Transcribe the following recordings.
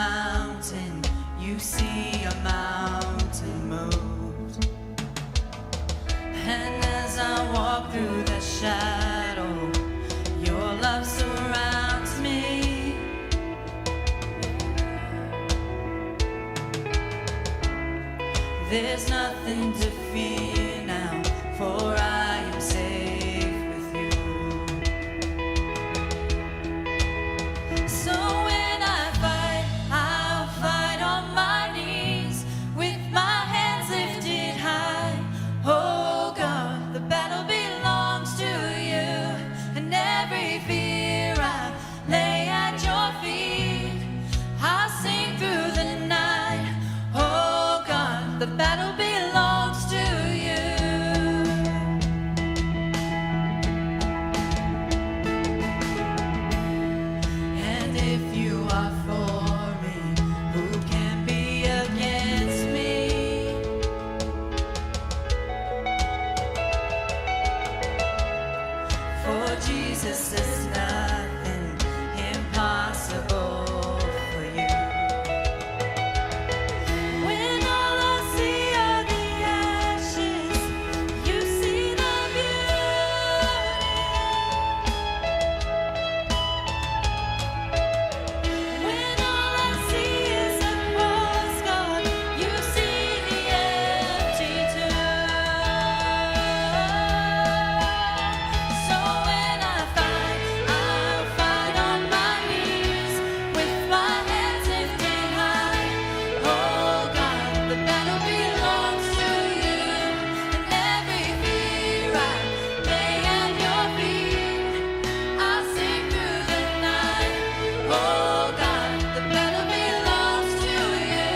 mountain, you see a mountain moved. And as I walk through the shadow, your love surrounds me. There's nothing to fear now, for I am safe with you. So when I fight, I'll fight on my knees, with my hands lifted high. Oh God, the battle belongs to you, and every fear I lay at your feet. I'll sing through the night. Oh God, the battle belongs to you. And if you are for me, who can be against me? For Jesus is nothing impossible for you. When all I see are the ashes, you see the beauty. When all I see is a cross, God, you see the empty tomb. So when I fight, I'll fight on my knees, with my hands lifted high. Oh God, the battle belongs to you, and every fear I lay at your feet. I'll sing through the night. Oh God, the battle belongs to you.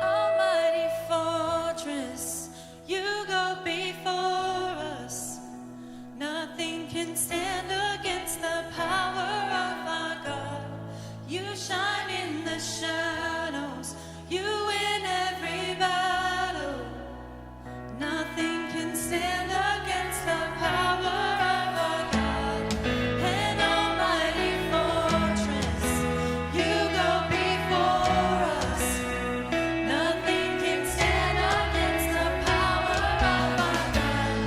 Almighty fortress, you go before us. Nothing can stand against the power of our God. You shine in the shadows, you win every battle. Nothing can stand against the power of our God. An almighty fortress, you go before us. Nothing can stand against the power of our God.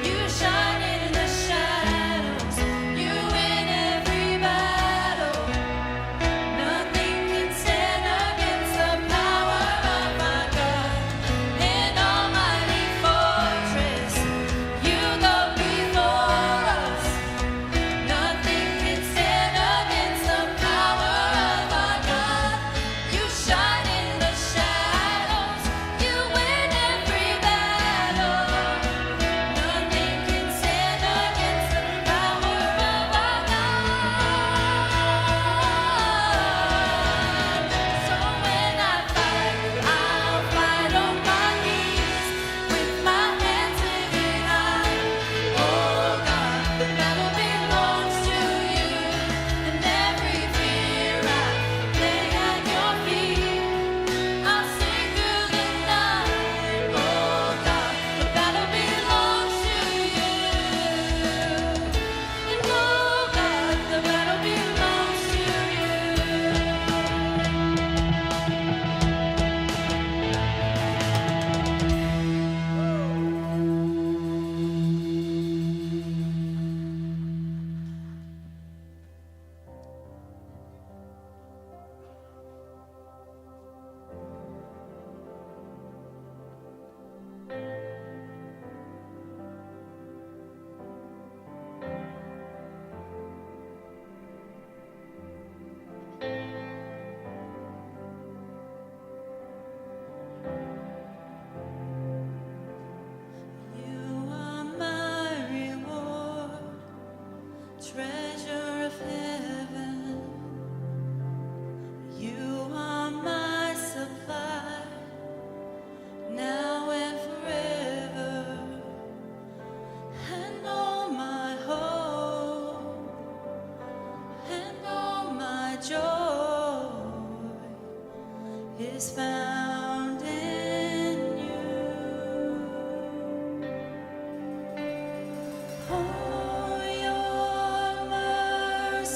You shine in the shadows, you win every battle. Nothing can stand against the power of our God. An almighty fortress, you go before us. Nothing can stand against the power of our God. You shine in the shadows, you win every battle. Nothing can stand against the power of our God. So when I fight, I'll fight on my knees, with my hands lifted high. Oh God, the battle belongs to you, and every fear I lay at your feet. I'll sing through the night. Oh God, the battle belongs to you, and oh God, the battle belongs to you. You are my reward, treasure of heaven. You are my supply, now and forever, and all my hope, and all my joy is found in you. Oh, your mercy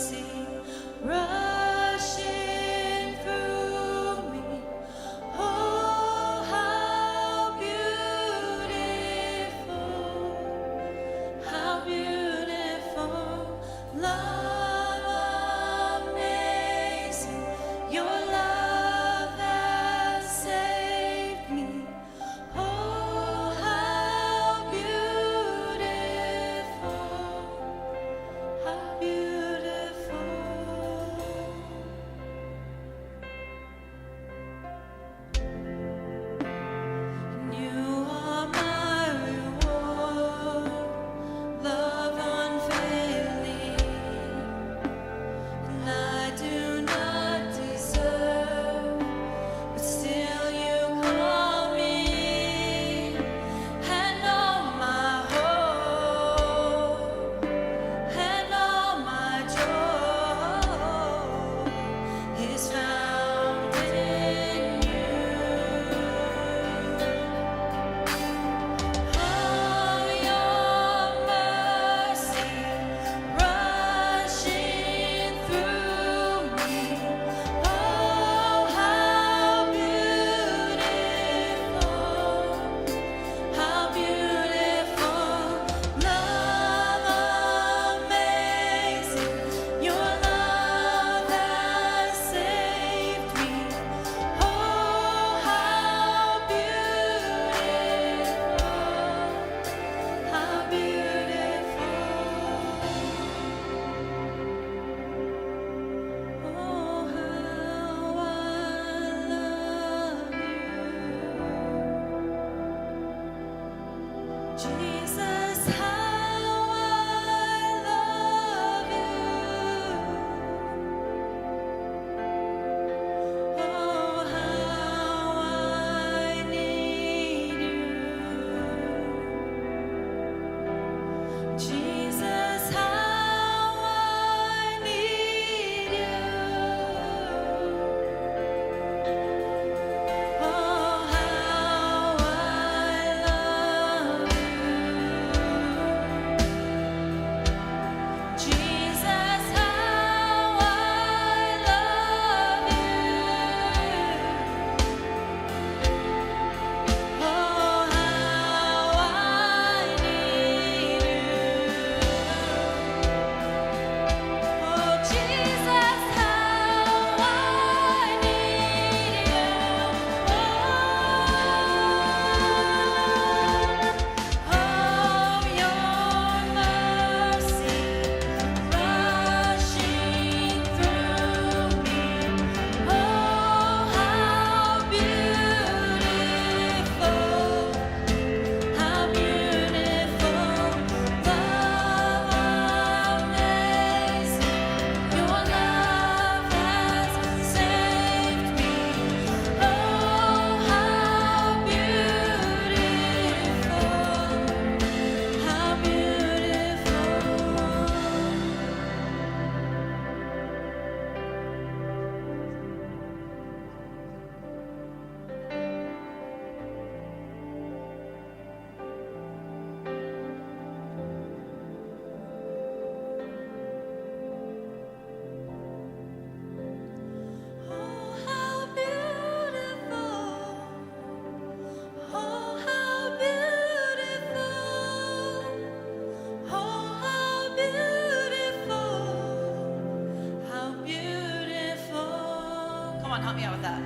Come on, help me out with that.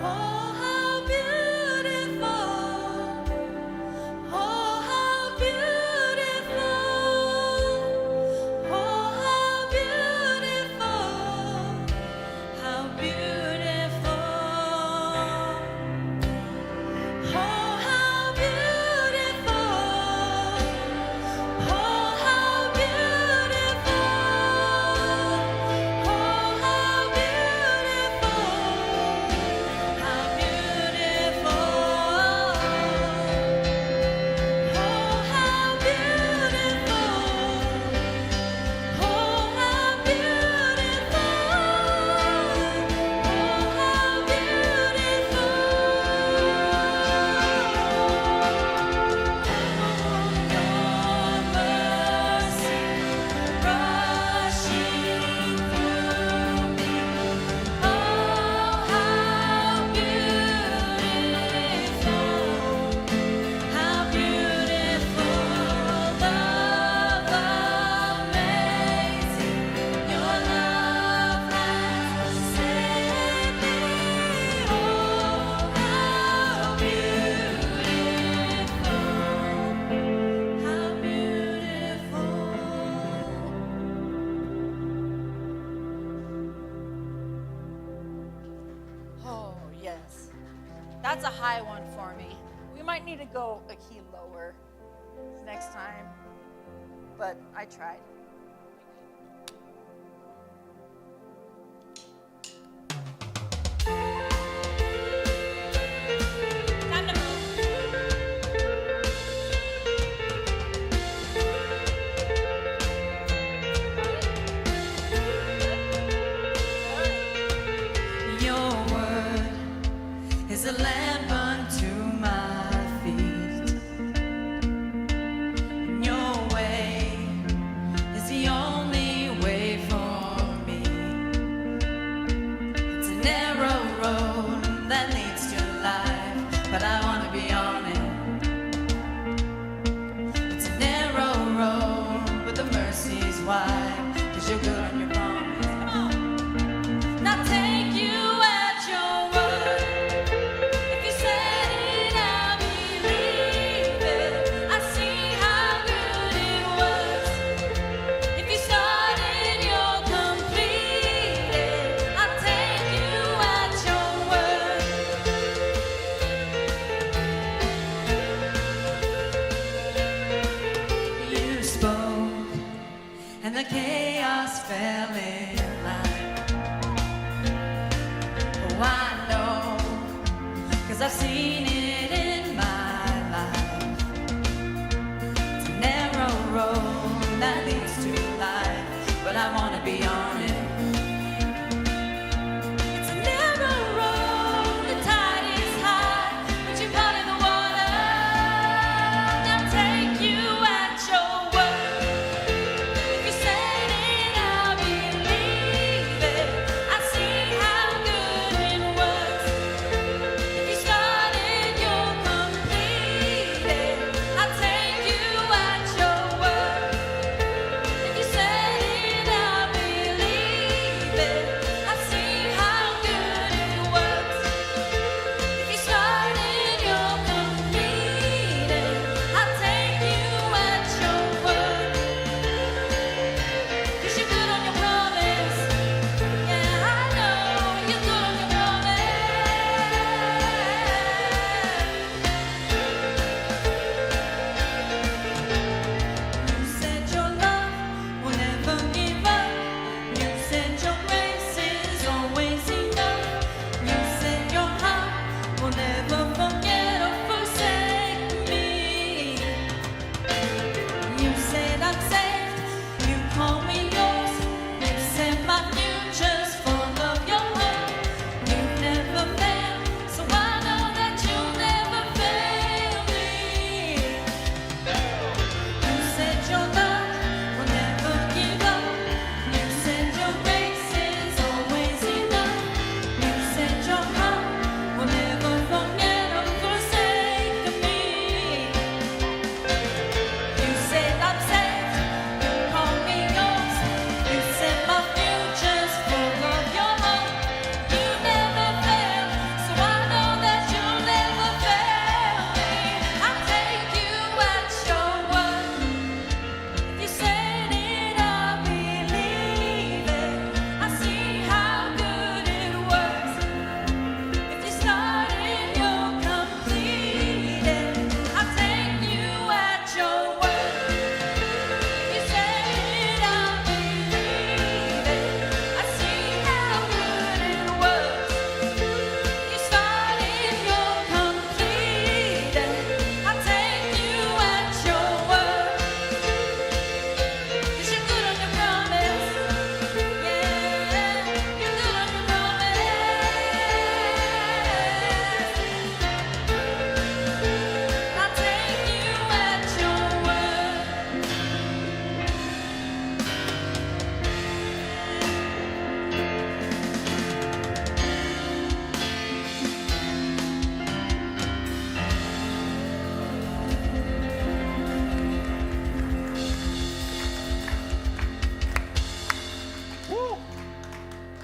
Oh, how beautiful. Oh, how beautiful. Oh, how beautiful. How beautiful. Oh, how beautiful. Oh, how beautiful. Oh, how beautiful. How beautiful. Oh, how beautiful. Oh, how beautiful. Oh, yes. That's a high one for me. We might need to go a key lower next time, but I tried. Time to move. Your word is a lamp unto my feet. Your way is the only way for me. It's a narrow road that leads to life, but I want to be on it. It's a narrow road, but the mercy's wide, 'cause you're good on your promise. Come on. Now take you at your word. If you said it, I believe it. I see how good it works. If you started, you'll complete it. I'll take you at your word. You spoke, and the chaos fell in line. Oh, I know, 'cause I've seen it in my life. It's a narrow road that leads to life, but I want to be on it. It's a narrow road, the tide is high, but you're caught in the water. Now take you at your word. If you said it, I believe it. I see how good it works. If you started, you'll complete it. I'll take you at your word. If you said it, I believe it.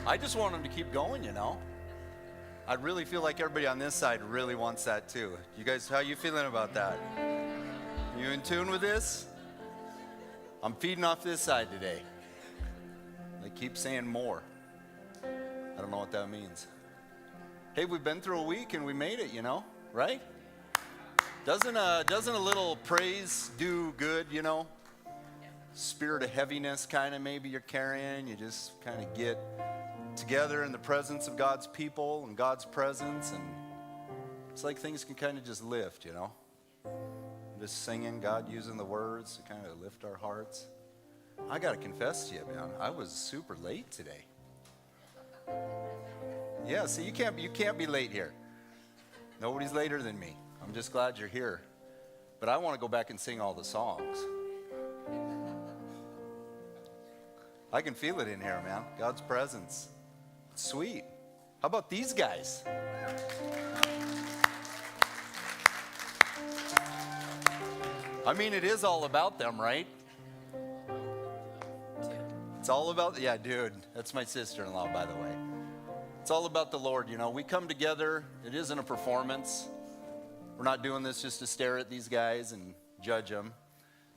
I just want them to keep going, you know. I really feel like everybody on this side really wants that too. You guys, how you feeling about that? You in tune with this? I'm feeding off this side today. They keep saying more. I don't know what that means. Hey, we've been through a week and we made it, you know, right? Doesn't a little praise do good, you know? Spirit of heaviness kind of maybe you're carrying. You just kind of get together in the presence of God's people and God's presence, and it's like things can kind of just lift, you know? Just singing, God using the words to kind of lift our hearts. I got to confess to you, man, I was super late today. Yeah, see, you can't be late here. Nobody's later than me. I'm just glad you're here. But I want to go back and sing all the songs. I can feel it in here, man. God's presence. It's sweet. How about these guys? I mean, it is all about them, right? It's all about, yeah, dude. That's my sister-in-law, by the way. It's all about the Lord, you know. We come together. It isn't a performance. We're not doing this just to stare at these guys and judge them.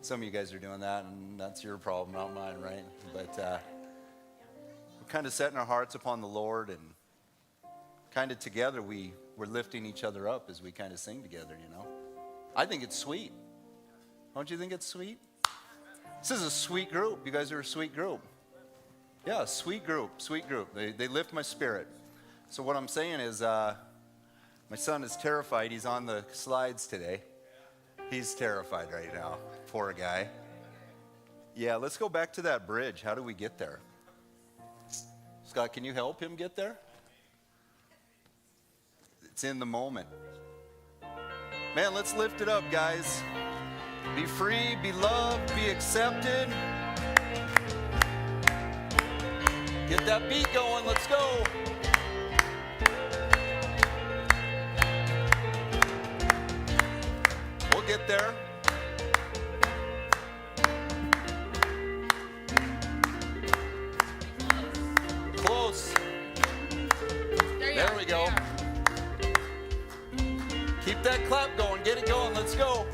Some of you guys are doing that, and that's your problem, not mine, right? But we're kind of setting our hearts upon the Lord, and kind of together we're lifting each other up as we kind of sing together, you know. I think it's sweet. Don't you think it's sweet? This is a sweet group. You guys are a sweet group. Yeah, sweet group. They lift my spirit. So what I'm saying is my son is terrified. He's on the slides today. He's terrified right now. Poor guy. Yeah, let's go back to that bridge. How do we get there? Scott, can you help him get there? It's in the moment. Man, let's lift it up, guys. Be free, be loved, be accepted. Get that beat going. Let's go. We'll get there. Close. There we go. Keep that clap going. Get it going. Let's go.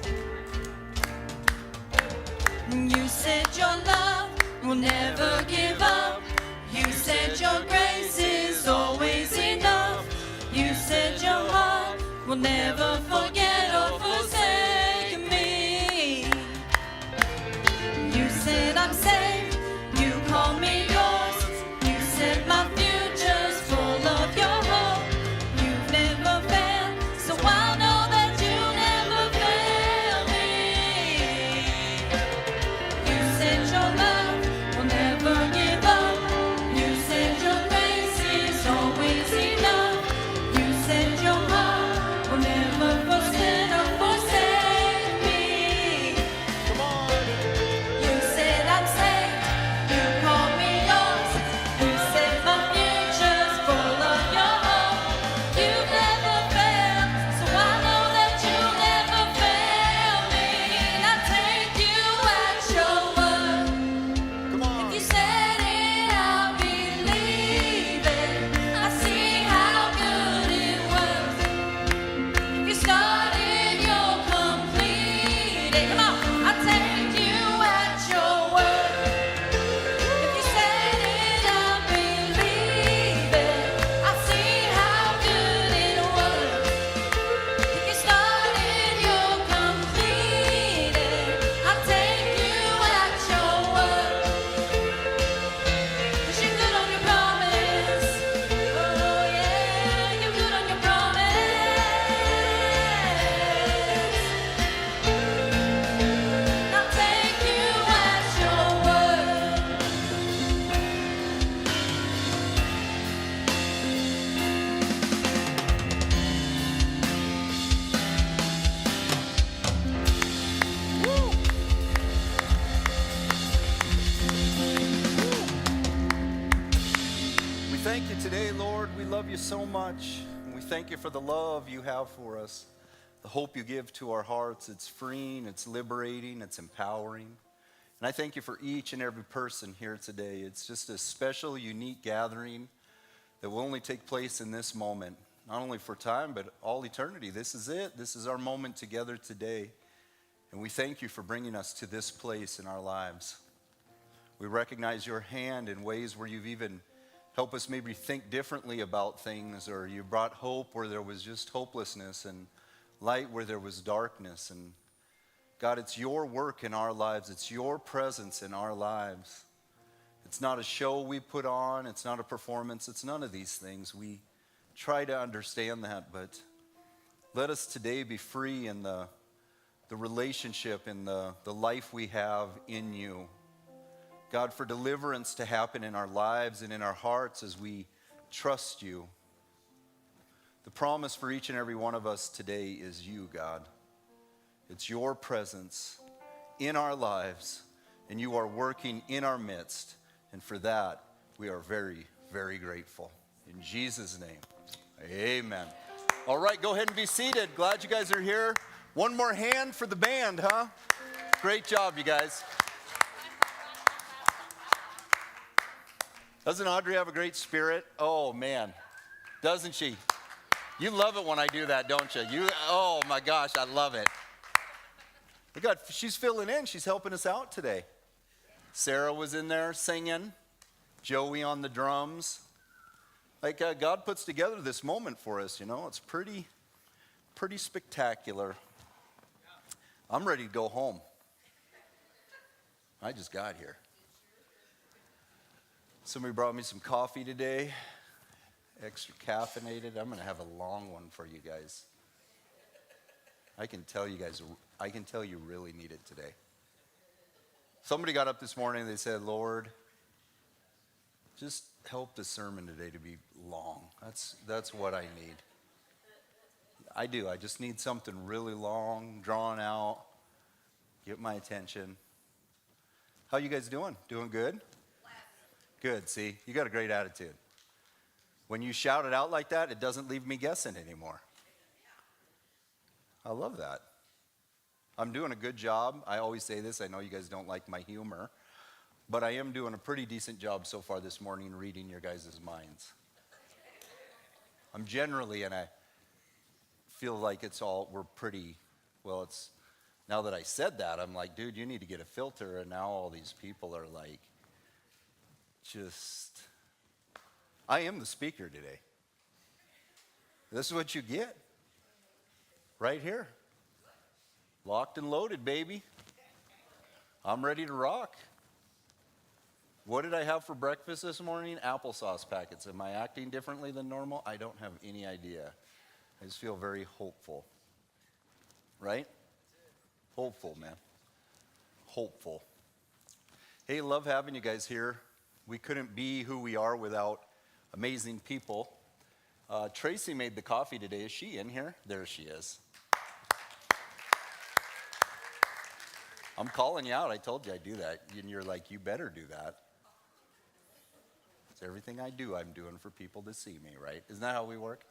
You said your love will never give up. You said your grace is always enough. You said your heart will never forget or forsake me. You said I'm safe. You called me yours. You said my future's full of your hope. You've never failed, so I know that you never fail me. You said your love will never give up. You said your grace is always enough. You said your heart will never forsake me. Come on. You said I'm safe. You called me yours. You said my future's full of your hope. You've never failed, so I know that you never fail me. And I take you at your word. Come on. If you said it, I'll believe it. I see how good it works. If you started, you'll complete it. Come on, I take you at your word. If you said it, I'll believe it. I see how good it works. If you started, you'll complete it. I take you at your word. 'Cause you're good on your promise. Oh yeah, you're good on your promise. I'll take you at your word. We thank you today, Lord. We love you so much. And we thank you for the love you have for us, the hope you give to our hearts. It's freeing, it's liberating, it's empowering. And I thank you for each and every person here today. It's just a special, unique gathering that will only take place in this moment, not only for time, but all eternity. This is it. This is our moment together today. And we thank you for bringing us to this place in our lives. We recognize your hand in ways where you've even helped us maybe think differently about things, or you brought hope where there was just hopelessness and light where there was darkness. And God, it's your work in our lives. It's your presence in our lives. It's not a show we put on. It's not a performance. It's none of these things. We try to understand that, but let us today be free in the relationship and the life we have in you. God, for deliverance to happen in our lives and in our hearts as we trust you. The promise for each and every one of us today is you, God. It's your presence in our lives, and you are working in our midst. And for that, we are very, very grateful. In Jesus' name, amen. All right, go ahead and be seated. Glad you guys are here. One more hand for the band, huh? Great job, you guys. Doesn't Audrey have a great spirit? Oh, man. Doesn't she? You love it when I do that, don't you? Oh, my gosh, I love it. Look, she's filling in. She's helping us out today. Sarah was in there singing. Joey on the drums. Like God puts together this moment for us, you know. It's pretty spectacular. I'm ready to go home. I just got here. Somebody brought me some coffee today, extra caffeinated. I'm going to have a long one for you guys. I can tell you really need it today. Somebody got up this morning and they said, Lord, just help the sermon today to be long. That's what I need. I do. I just need something really long, drawn out, get my attention. How you guys doing? Doing good? Good. See, you got a great attitude. When you shout it out like that, it doesn't leave me guessing anymore. I love that. I'm doing a good job. I always say this. I know you guys don't like my humor, but I am doing a pretty decent job so far this morning reading your guys' minds. I'm generally, and I feel like we're pretty, well, it's, now that I said that, I'm like, dude, you need to get a filter, and now all these people are like, I am the speaker today. This is what you get. Right here. Locked and loaded, baby. I'm ready to rock. What did I have for breakfast this morning? Applesauce packets. Am I acting differently than normal? I don't have any idea. I just feel very hopeful. Right? Hopeful, man. Hopeful. Hey, love having you guys here. We couldn't be who we are without amazing people. Tracy made the coffee today. Is she in here? There she is. I'm calling you out. I told you I'd do that. And you're like, you better do that. It's everything I do, I'm doing for people to see me, right? Isn't that how we work?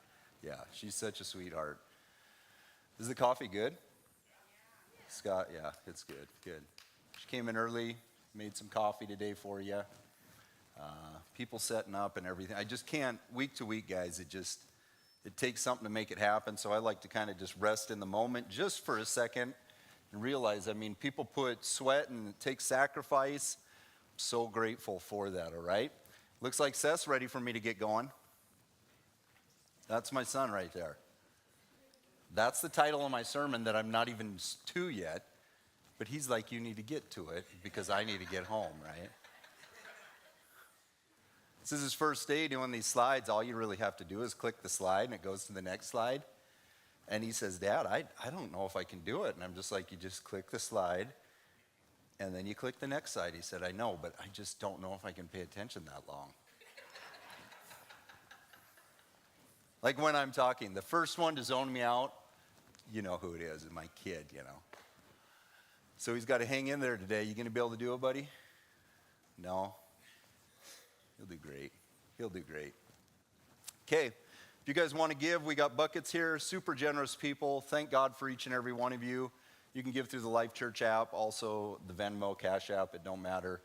Yeah, she's such a sweetheart. Is the coffee good? Scott, yeah, it's good, good. She came in early, made some coffee today for you. People setting up and everything. I just can't, week to week, guys, it takes something to make it happen. So I like to kind of just rest in the moment just for a second and realize, people put sweat and it takes sacrifice. I'm so grateful for that, all right? Looks like Seth's ready for me to get going. That's my son right there. That's the title of my sermon that I'm not even to yet. But he's like, you need to get to it because I need to get home, right? This is his first day doing these slides. All you really have to do is click the slide and it goes to the next slide. And he says, Dad, I don't know if I can do it. And I'm just like, you just click the slide and then you click the next slide. He said, I know, but I just don't know if I can pay attention that long. Like when I'm talking, the first one to zone me out, you know who it is, my kid, you know. So he's got to hang in there today. You going to be able to do it, buddy? No? He'll do great. He'll do great. Okay, if you guys want to give, we got buckets here. Super generous people. Thank God for each and every one of you. You can give through the Life Church app, also the Venmo, Cash app. It don't matter.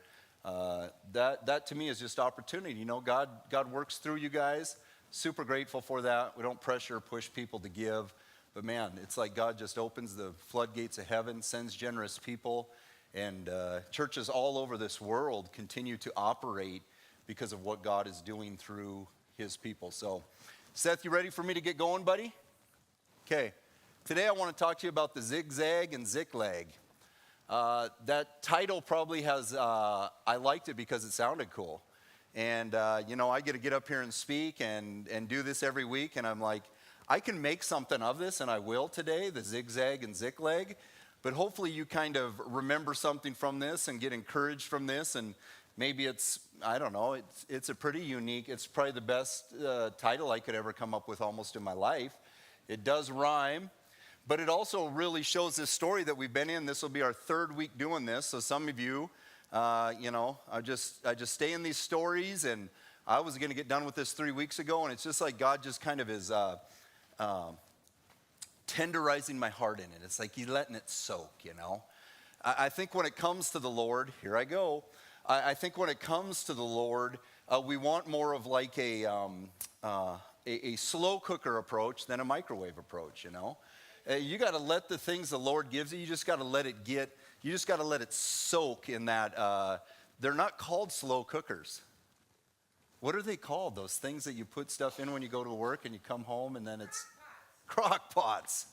That to me is just opportunity. You know, God works through you guys. Super grateful for that. We don't pressure or push people to give. But man, it's like God just opens the floodgates of heaven, sends generous people. And churches all over this world continue to operate because of what God is doing through his people. So, Seth, you ready for me to get going, buddy? Okay. Today I want to talk to you about the zigzag and ziklag. That title probably has, I liked it because it sounded cool. And, you know, I get to get up here and speak and do this every week. And I'm like, I can make something of this, and I will today, the zigzag and ziklag. But hopefully you kind of remember something from this and get encouraged from this. And maybe it's, I don't know, it's a pretty unique, it's probably the best title I could ever come up with almost in my life. It does rhyme. But it also really shows this story that we've been in. This will be our third week doing this. So some of you, you know, I just stay in these stories. And I was going to get done with this 3 weeks ago. And it's just like God just kind of is tenderizing my heart in it. It's like he's letting it soak, you know. I think when it comes to the Lord, here I go. I think when it comes to the Lord, we want more of like a slow cooker approach than a microwave approach, you know. You got to let the things the Lord gives you, you just got to let it you just got to let it soak in that. They're not called slow cookers. What are they called? Those things that you put stuff in when you go to work and you come home and then it's crock pots.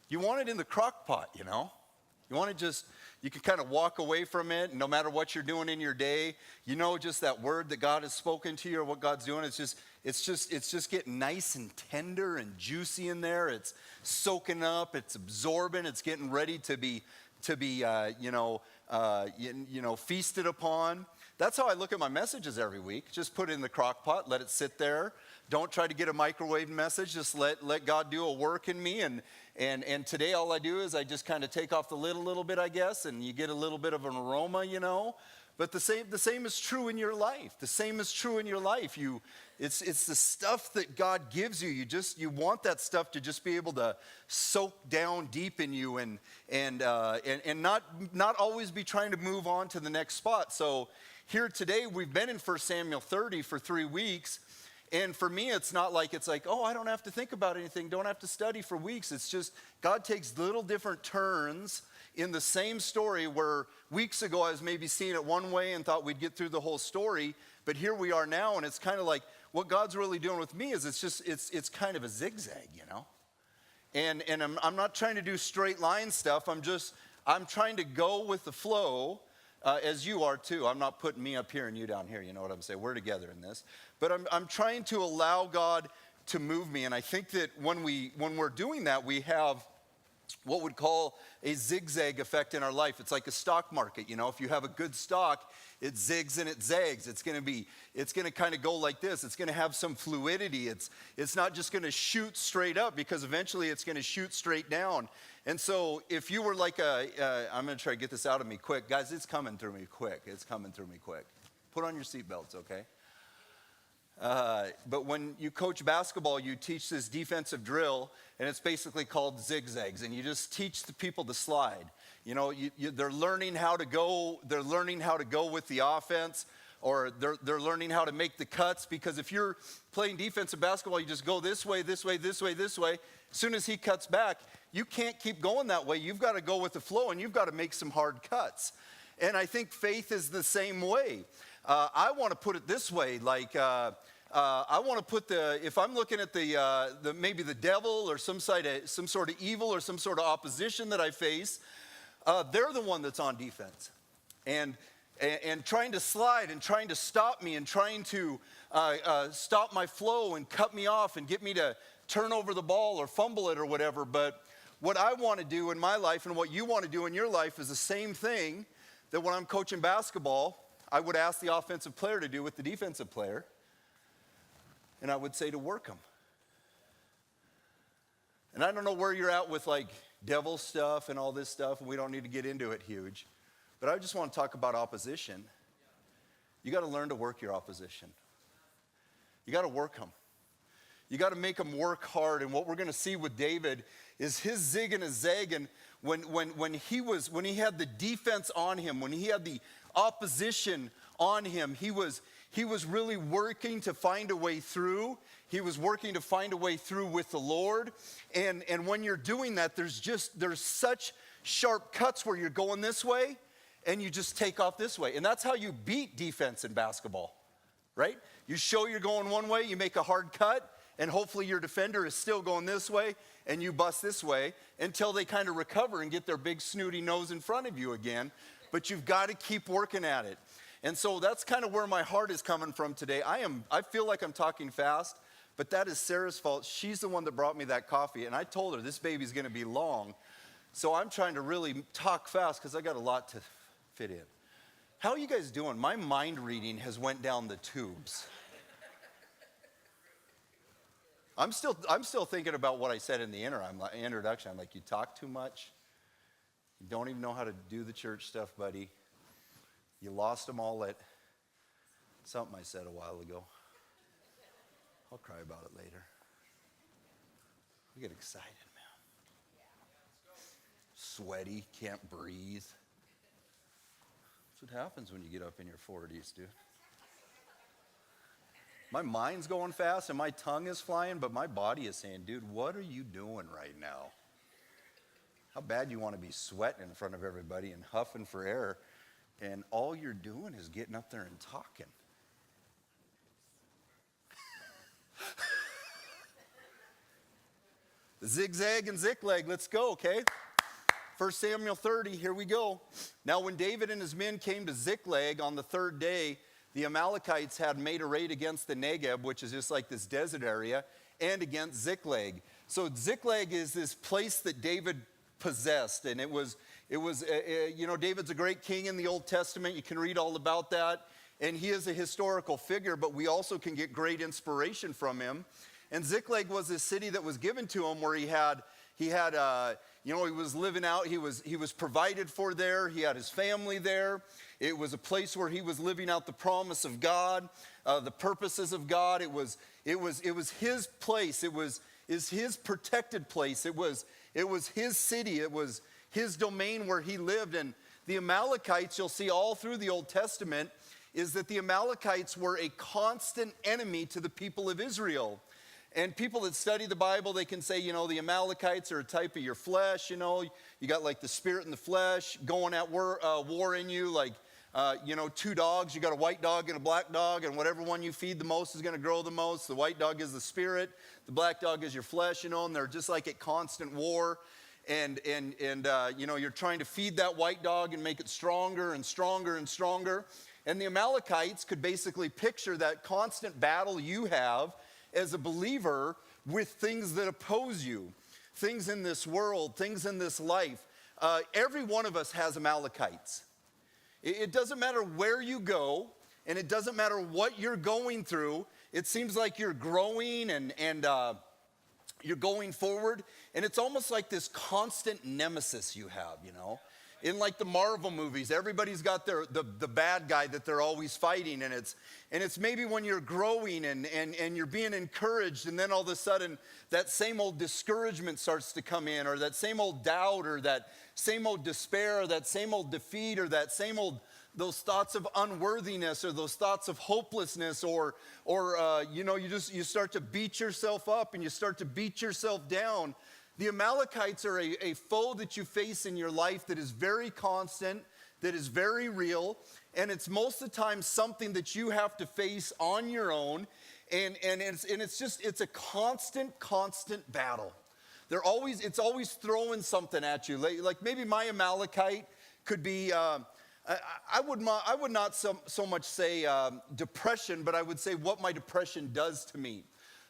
You want it in the crock pot, you know. You want to you can kind of walk away from it, and no matter what you're doing in your day, you know, just that word that God has spoken to you or what God's doing, it's just getting nice and tender and juicy in there. It's soaking up, it's absorbing, it's getting ready to be feasted upon. That's how I look at my messages every week. Just put it in the crock pot, let it sit there. Don't try to get a microwave message. Just let God do a work in me. And today all I do is I just kind of take off the lid a little bit, I guess, and you get a little bit of an aroma, you know. But the same is true in your life. The same is true in your life. It's the stuff that God gives you. You want that stuff to just be able to soak down deep in you and not always be trying to move on to the next spot. So here today we've been in 1 Samuel 30 for 3 weeks. And for me, it's not like oh, I don't have to think about anything, don't have to study for weeks. It's just God takes little different turns in the same story where weeks ago I was maybe seeing it one way and thought we'd get through the whole story. But here we are now, and it's kind of like what God's really doing with me is it's kind of a zigzag, you know. And I'm not trying to do straight line stuff. I'm trying to go with the flow. As you are too. I'm not putting me up here and you down here. You know what I'm saying? We're together in this. But I'm trying to allow God to move me. And I think that when we're doing that, we have what we'd call a zigzag effect in our life. It's like a stock market. You know, if you have a good stock, it zigs and it zags. It's going to kind of go like this. It's going to have some fluidity. It's not just going to shoot straight up, because eventually it's going to shoot straight down. And so if you were like I'm going to try to get this out of me quick. Guys, it's coming through me quick. It's coming through me quick. Put on your seatbelts, okay? But when you coach basketball, you teach this defensive drill, and it's basically called zigzags. And you just teach the people to slide. You know, they're learning how to go. They're learning how to go with the offense, or they're learning how to make the cuts. Because if you're playing defensive basketball, you just go this way, this way, this way, this way. As soon as he cuts back, you can't keep going that way. You've got to go with the flow, and you've got to make some hard cuts. And I think faith is the same way. I want to put it this way, like I want to put if I'm looking at maybe the devil or some sort of evil or some sort of opposition that I face, they're the one that's on defense, and trying to slide and trying to stop me and trying to stop my flow and cut me off and get me to turn over the ball or fumble it or whatever. But what I want to do in my life and what you want to do in your life is the same thing that when I'm coaching basketball, I would ask the offensive player to do with the defensive player. And I would say to work them. And I don't know where you're at with like devil stuff and all this stuff, and we don't need to get into it huge. But I just want to talk about opposition. You got to learn to work your opposition. You got to work them. You got to make them work hard. And what we're going to see with David is his zig and his zag. And when he had the defense on him, when he had the opposition on him, he was really working to find a way through. He was working to find a way through with the Lord. And when you're doing that, there's such sharp cuts where you're going this way and you just take off this way. And that's how you beat defense in basketball, right? You show you're going one way, you make a hard cut, and hopefully your defender is still going this way, and you bust this way until they kind of recover and get their big snooty nose in front of you again. But you've got to keep working at it. And so that's kind of where my heart is coming from today. I feel like I'm talking fast, but that is Sarah's fault. She's the one that brought me that coffee, and I told her this baby's going to be long. So I'm trying to really talk fast because I got a lot to fit in. How are you guys doing? My mind reading has went down the tubes. I'm still thinking about what I said in the introduction. I'm like, you talk too much. You don't even know how to do the church stuff, buddy. You lost them all at something I said a while ago. I'll cry about it later. I get excited, man. Sweaty, can't breathe. That's what happens when you get up in your 40s, dude. My mind's going fast and my tongue is flying, but my body is saying, dude, what are you doing right now? How bad you want to be sweating in front of everybody and huffing for air, and all you're doing is getting up there and talking. Zigzag and Ziklag, let's go, okay? 1 Samuel 30, here we go. Now when David and his men came to Ziklag on the third day, the Amalekites had made a raid against the Negeb, which is just like this desert area, and against Ziklag. So Ziklag is this place that David possessed, and it was David's a great king in the Old Testament. You can read all about that, and he is a historical figure, but we also can get great inspiration from him. And Ziklag was this city that was given to him where he was living out, he was provided for there, he had his family there. It was a place where he was living out the promise of God, the purposes of God. It was his place. It was his protected place. It was his city. It was his domain where he lived. And the Amalekites, you'll see all through the Old Testament, is that the Amalekites were a constant enemy to the people of Israel. And people that study the Bible, they can say, the Amalekites are a type of your flesh, you got like the spirit and the flesh going at war in you, like, two dogs, you got a white dog and a black dog, and whatever one you feed the most is going to grow the most. The white dog is the spirit, the black dog is your flesh, and they're just like at constant war. And you're trying to feed that white dog and make it stronger and stronger and stronger. And the Amalekites could basically picture that constant battle you have as a believer with things that oppose you, things in this world, things in this life. Every one of us has Amalekites. It doesn't matter where you go, and it doesn't matter what you're going through. It seems like you're growing and you're going forward, and it's almost like this constant nemesis you have, In like the Marvel movies, everybody's got the bad guy that they're always fighting, and it's maybe when you're growing and you're being encouraged, and then all of a sudden that same old discouragement starts to come in, or that same old doubt, or that same old despair, or that same old defeat, or that same old those thoughts of unworthiness, or those thoughts of hopelessness, or you start to beat yourself up and you start to beat yourself down. The Amalekites are a foe that you face in your life that is very constant, that is very real, and it's most of the time something that you have to face on your own, and it's a constant battle. It's always throwing something at you. Like maybe my Amalekite could be, I would not so much say depression, but I would say what my depression does to me.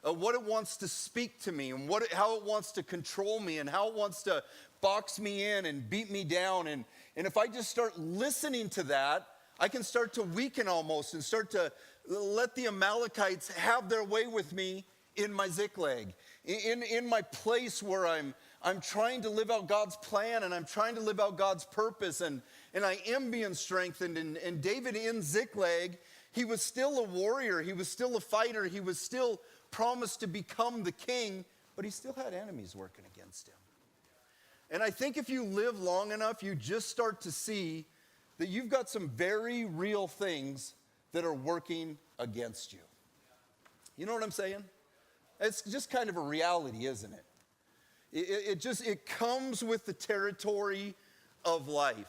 What it wants to speak to me, and how it wants to control me, and how it wants to box me in and beat me down. And if I just start listening to that, I can start to weaken almost and start to let the Amalekites have their way with me in my Ziklag, in my place where I'm trying to live out God's plan, and I'm trying to live out God's purpose, and I am being strengthened. And David in Ziklag, he was still a warrior, he was still a fighter, he was still promised to become the king, but he still had enemies working against him. And I think if you live long enough, you just start to see that you've got some very real things that are working against you. You know what I'm saying? It's just kind of a reality, isn't it? It comes with the territory of life.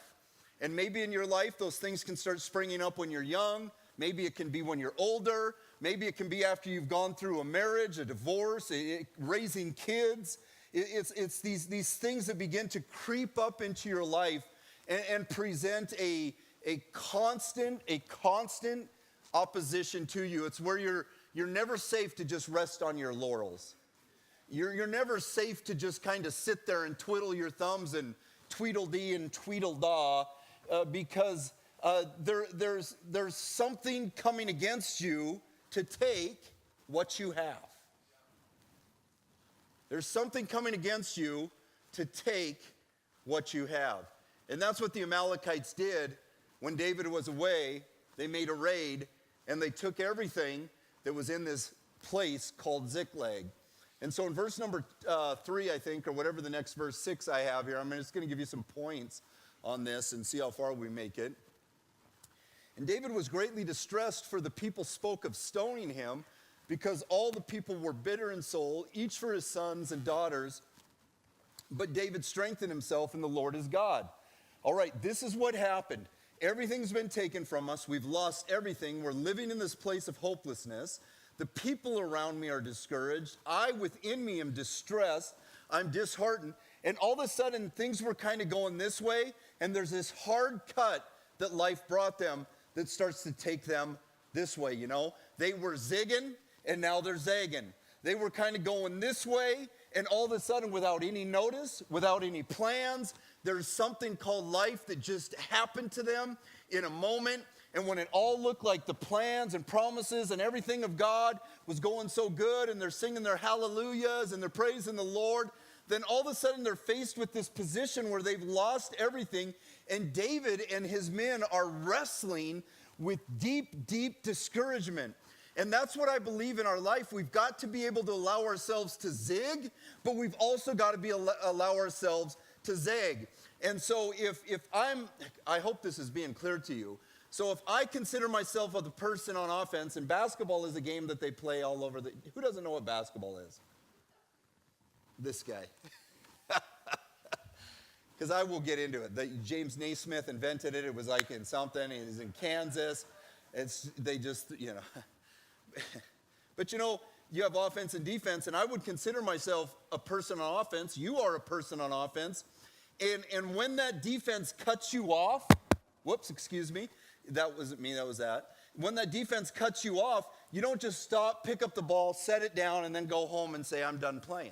And maybe in your life, those things can start springing up when you're young. Maybe it can be when you're older. Maybe it can be after you've gone through a marriage, a divorce, raising kids. It's these things that begin to creep up into your life and present a constant opposition to you. It's where you're never safe to just rest on your laurels. You're never safe to just kind of sit there and twiddle your thumbs and tweedledee and tweedledaw because there's something coming against you to take what you have. There's something coming against you to take what you have. And that's what the Amalekites did when David was away. They made a raid and they took everything that was in this place called Ziklag. And so in verse number 3, I think, or whatever the next verse 6 I have here, I'm just going to give you some points on this and see how far we make it. And David was greatly distressed, for the people spoke of stoning him, because all the people were bitter in soul, each for his sons and daughters. But David strengthened himself in the Lord his God. All right, this is what happened. Everything's been taken from us. We've lost everything. We're living in this place of hopelessness. The people around me are discouraged. I within me am distressed. I'm disheartened. And all of a sudden, things were kind of going this way, and there's this hard cut that life brought them that starts to take them this way, you know. They were zigging, and now they're zagging. They were kind of going this way, and all of a sudden, without any notice, without any plans, there's something called life that just happened to them in a moment. And when it all looked like the plans and promises and everything of God was going so good, and they're singing their hallelujahs and they're praising the Lord, then all of a sudden they're faced with this position where they've lost everything, and David and his men are wrestling with deep, deep discouragement. And that's what I believe in our life. We've got to be able to allow ourselves to zig, but we've also got to allow ourselves to zag. And so I hope this is being clear to you. So if I consider myself a person on offense, and basketball is a game that they play all over who doesn't know what basketball is? This guy. Because I will get into it. James Naismith invented it. It was like in something. It is in Kansas. They just, you know. But you know, you have offense and defense, and I would consider myself a person on offense. You are a person on offense. And when that defense cuts you off, whoops, excuse me. That wasn't me, that was that. When that defense cuts you off, you don't just stop, pick up the ball, set it down, and then go home and say, I'm done playing.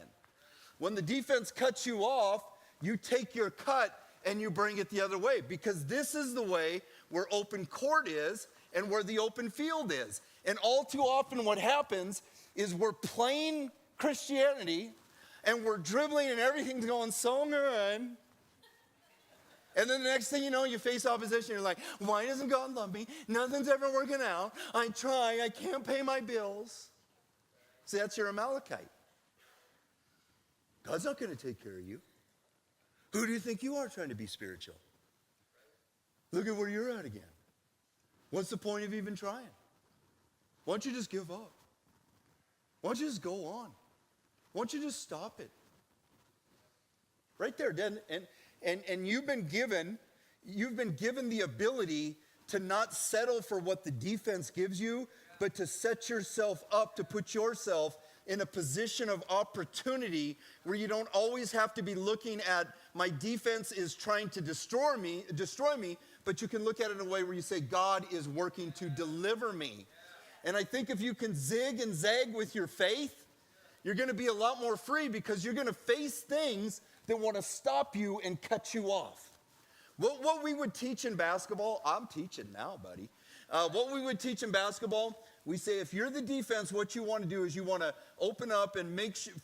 When the defense cuts you off, you take your cut and you bring it the other way, because this is the way where open court is and where the open field is. And all too often what happens is we're playing Christianity and we're dribbling and everything's going so good. And then the next thing you know, you face opposition. You're like, why doesn't God love me? Nothing's ever working out. I try. I can't pay my bills. See, that's your Amalekite. God's not going to take care of you. Who do you think you are trying to be spiritual? Look at where you're at again. What's the point of even trying? Why don't you just give up? Why don't you just go on? Why don't you just stop it? Right there, and you've been given the ability to not settle for what the defense gives you, but to set yourself up, to put yourself in a position of opportunity where you don't always have to be looking at my defense is trying to destroy me, but you can look at it in a way where you say, God is working to deliver me. And I think if you can zig and zag with your faith, you're going to be a lot more free, because you're going to face things that want to stop you and cut you off. What we would teach in basketball, I'm teaching now, buddy. What we would teach in basketball, we say if you're the defense, what you want to do is you want to open up and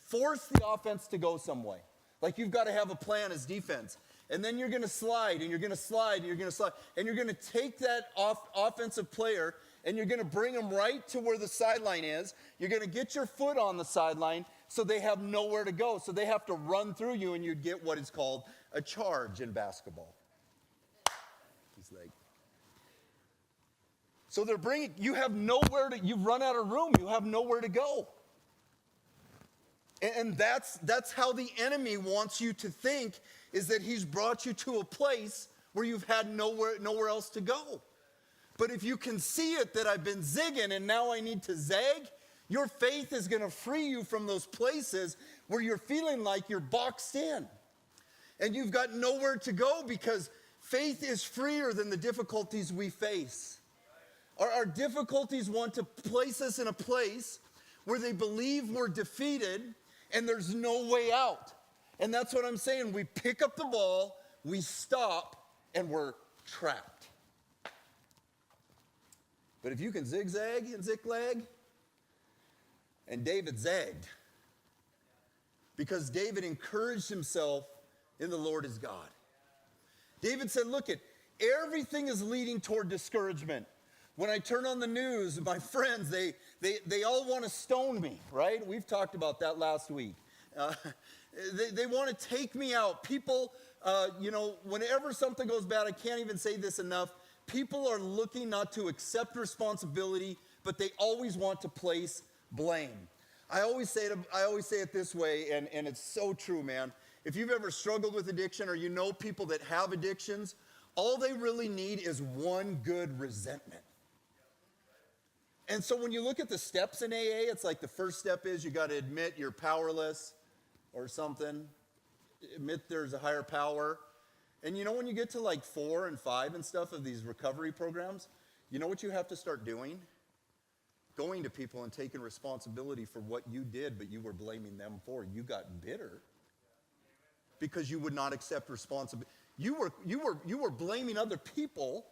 force the offense to go some way. Like you've got to have a plan as defense. And then you're going to slide, and you're going to slide, and you're going to slide. And you're going to take that offensive player, and you're going to bring them right to where the sideline is. You're going to get your foot on the sideline so they have nowhere to go. So they have to run through you, and you get what is called a charge in basketball. He's like, so they're bringing, you've run out of room. You have nowhere to go. And that's how the enemy wants you to think, is that he's brought you to a place where you've had nowhere else to go. But if you can see it, that I've been zigging and now I need to zag, your faith is going to free you from those places where you're feeling like you're boxed in. And you've got nowhere to go, because faith is freer than the difficulties we face. Our difficulties want to place us in a place where they believe we're defeated and there's no way out. And that's what I'm saying. We pick up the ball, we stop, and we're trapped. But if you can zigzag and ziglag, and David zagged, because David encouraged himself in the Lord his God. David said, look, everything is leading toward discouragement. When I turn on the news, my friends, they all want to stone me, right? We've talked about that last week. They want to take me out. People, whenever something goes bad, I can't even say this enough. People are looking not to accept responsibility, but they always want to place blame. I always say it this way, and it's so true, man. If you've ever struggled with addiction, or you know people that have addictions, all they really need is one good resentment. And so when you look at the steps in AA, it's like the first step is you got to admit you're powerless or something. Admit there's a higher power. And you know, when you get to like 4 and 5 and stuff of these recovery programs, you know what you have to start doing? Going to people and taking responsibility for what you did, but you were blaming them for. You got bitter because you would not accept responsibility. You were blaming other people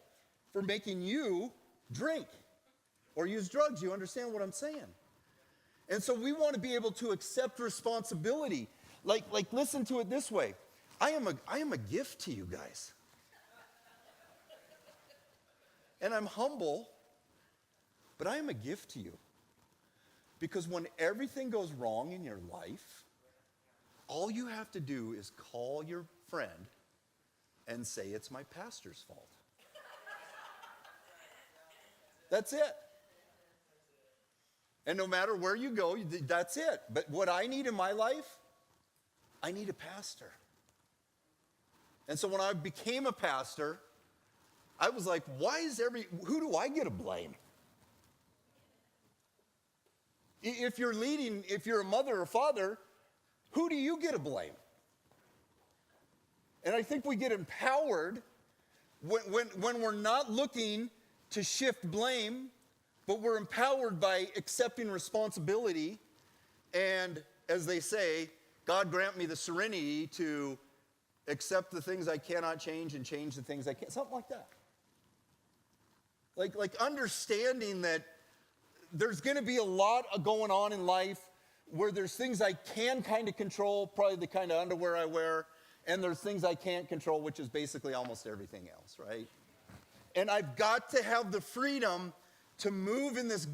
for making you drink or use drugs. You understand what I'm saying? And so we want to be able to accept responsibility. Like listen to it this way. I am a gift to you guys. And I'm humble, but I am a gift to you. Because when everything goes wrong in your life, all you have to do is call your friend and say, it's my pastor's fault. That's it. And no matter where you go, that's it. But what I need in my life, I need a pastor. And so when I became a pastor, I was like, who do I get to blame? If you're leading, if you're a mother or father, who do you get to blame? And I think we get empowered when we're not looking to shift blame, but we're empowered by accepting responsibility. And as they say, God grant me the serenity to accept the things I cannot change and change the things I can't. Something like that. Like understanding that there's going to be a lot going on in life where there's things I can kind of control, probably the kind of underwear I wear, and there's things I can't control, which is basically almost everything else, right? And I've got to have the freedom to move in this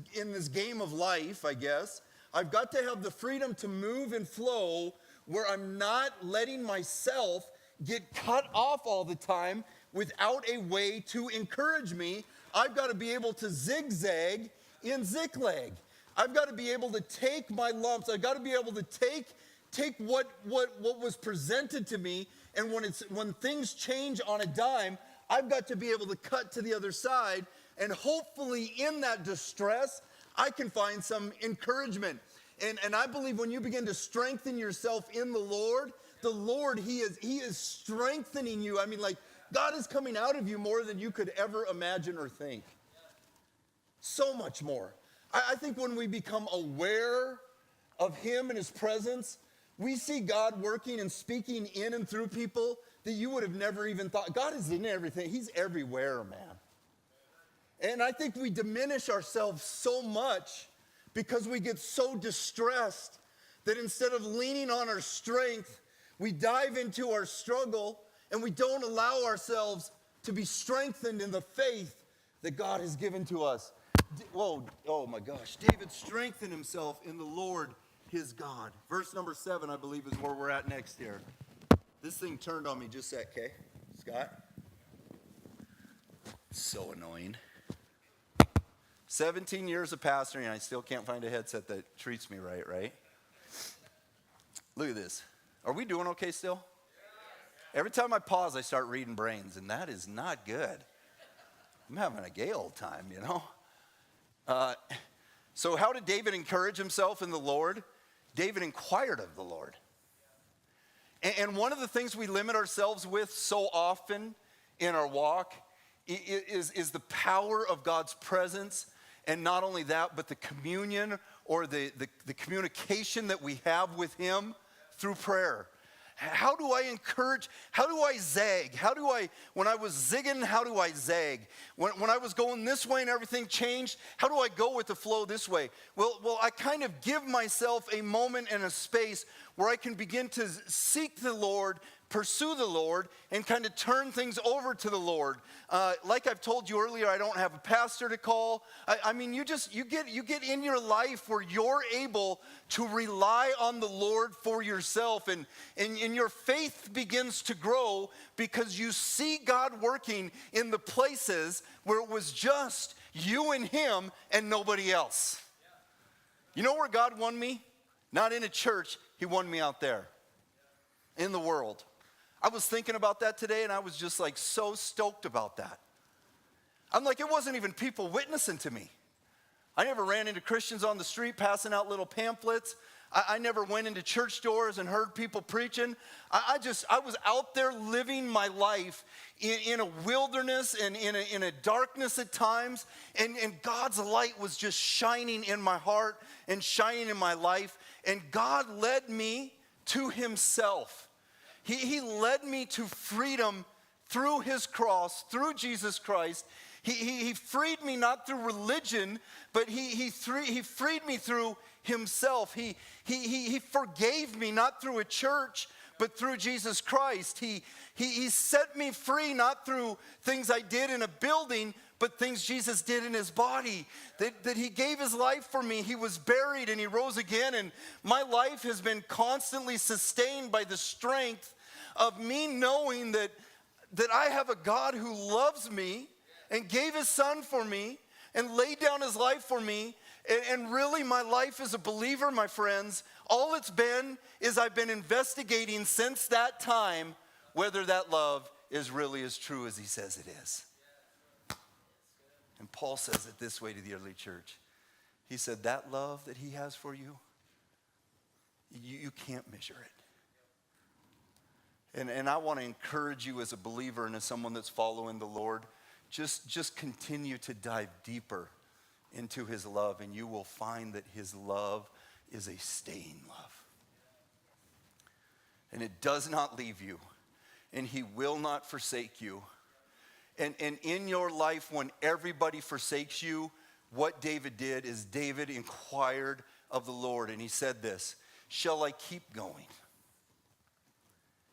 game of life, I guess. I've got to have the freedom to move and flow where I'm not letting myself get cut off all the time without a way to encourage me. I've got to be able to zigzag in ziglag. I've got to be able to take my lumps. I've got to be able to take what was presented to me, and when things change on a dime, I've got to be able to cut to the other side, and hopefully in that distress, I can find some encouragement. And I believe when you begin to strengthen yourself in the Lord, He is strengthening you. I mean, like, God is coming out of you more than you could ever imagine or think. So much more. I think when we become aware of Him and His presence, we see God working and speaking in and through people that you would have never even thought. God is in everything. He's everywhere, man. And I think we diminish ourselves so much because we get so distressed that instead of leaning on our strength, we dive into our struggle and we don't allow ourselves to be strengthened in the faith that God has given to us. Whoa, oh my gosh. David strengthened himself in the Lord his God. Verse number 7, I believe, is where we're at next here. This thing turned on me just a sec, okay? Scott? So annoying. 17 years of pastoring, and I still can't find a headset that treats me right? Look at this. Are we doing okay still? Every time I pause, I start reading brains, and that is not good. I'm having a gay old time, you know? So how did David encourage himself in the Lord? David inquired of the Lord. And one of the things we limit ourselves with so often in our walk is the power of God's presence. And not only that, but the communion or the communication that we have with him through prayer. How do I encourage? How do I zag? When I was zigging, how do I zag? When I was going this way and everything changed, how do I go with the flow this way? Well, I kind of give myself a moment and a space where I can begin to seek the Lord, pursue the Lord, and kind of turn things over to the Lord. Like I've told you earlier, I don't have a pastor to call. I mean, you get in your life where you're able to rely on the Lord for yourself, and your faith begins to grow because you see God working in the places where it was just you and him and nobody else. You know where God won me? Not in a church, he won me out there in the world. I was thinking about that today, and I was just like so stoked about that. I'm like, it wasn't even people witnessing to me. I never ran into Christians on the street passing out little pamphlets. I never went into church doors and heard people preaching. I was out there living my life in a wilderness and in a darkness at times, and God's light was just shining in my heart and shining in my life, and God led me to himself. He led me to freedom through his cross, through Jesus Christ. He freed me not through religion, but he freed me through himself. He forgave me not through a church, but through Jesus Christ. He set me free not through things I did in a building, but things Jesus did in his body, that he gave his life for me. He was buried and he rose again, and my life has been constantly sustained by the strength of me knowing that I have a God who loves me and gave his son for me and laid down his life for me. And really, my life as a believer, my friends, all it's been is I've been investigating since that time whether that love is really as true as he says it is. And Paul says it this way to the early church. He said, that love that he has for you, you can't measure it. And I want to encourage you as a believer and as someone that's following the Lord, just continue to dive deeper into his love, and you will find that his love is a staying love. And it does not leave you, and he will not forsake you. And in your life, when everybody forsakes you, what David did is David inquired of the Lord, and he said this, shall I keep going?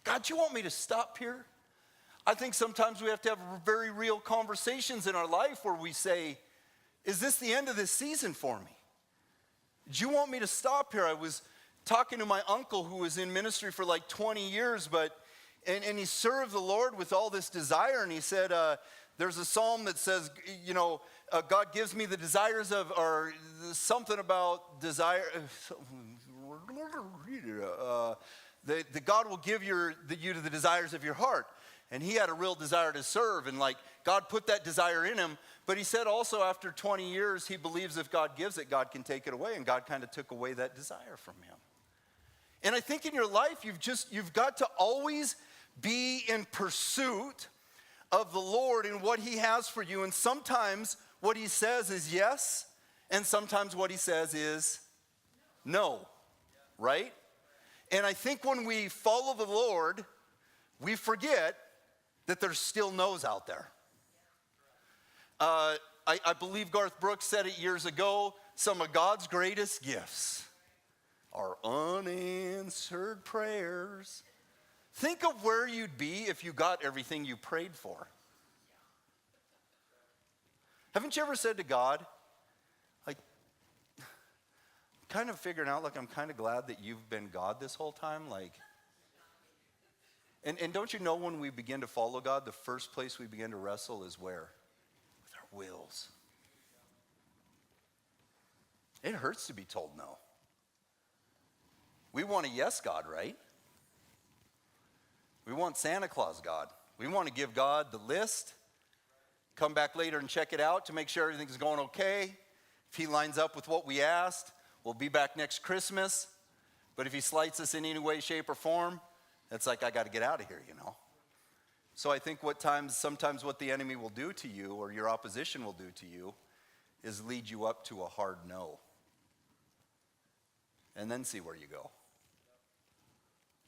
God, you want me to stop here? I think sometimes we have to have very real conversations in our life where we say, is this the end of this season for me? Do you want me to stop here? I was talking to my uncle who was in ministry for like 20 years, and he served the Lord with all this desire, and he said, there's a psalm that says, God gives me the desires of, or something about desire, that God will give you the desires of your heart. And he had a real desire to serve, and like God put that desire in him. But he said also after 20 years, he believes if God gives it, God can take it away. And God kind of took away that desire from him. And I think in your life, you've got to always be in pursuit of the Lord and what he has for you. And sometimes what he says is yes, and sometimes what he says is no, right? And I think when we follow the Lord, we forget that there's still no's out there. I believe Garth Brooks said it years ago, some of God's greatest gifts are unanswered prayers. Think of where you'd be if you got everything you prayed for. Haven't you ever said to God, like, kind of figuring out, like, I'm kind of glad that you've been God this whole time, like, And don't you know when we begin to follow God, the first place we begin to wrestle is where? With our wills. It hurts to be told no. We want a yes God, right? We want Santa Claus God. We want to give God the list, come back later and check it out to make sure everything's going okay. If he lines up with what we asked, we'll be back next Christmas. But if he slights us in any way, shape, or form, it's like, I got to get out of here, you know. So I think sometimes what the enemy will do to you, or your opposition will do to you, is lead you up to a hard no. And then see where you go.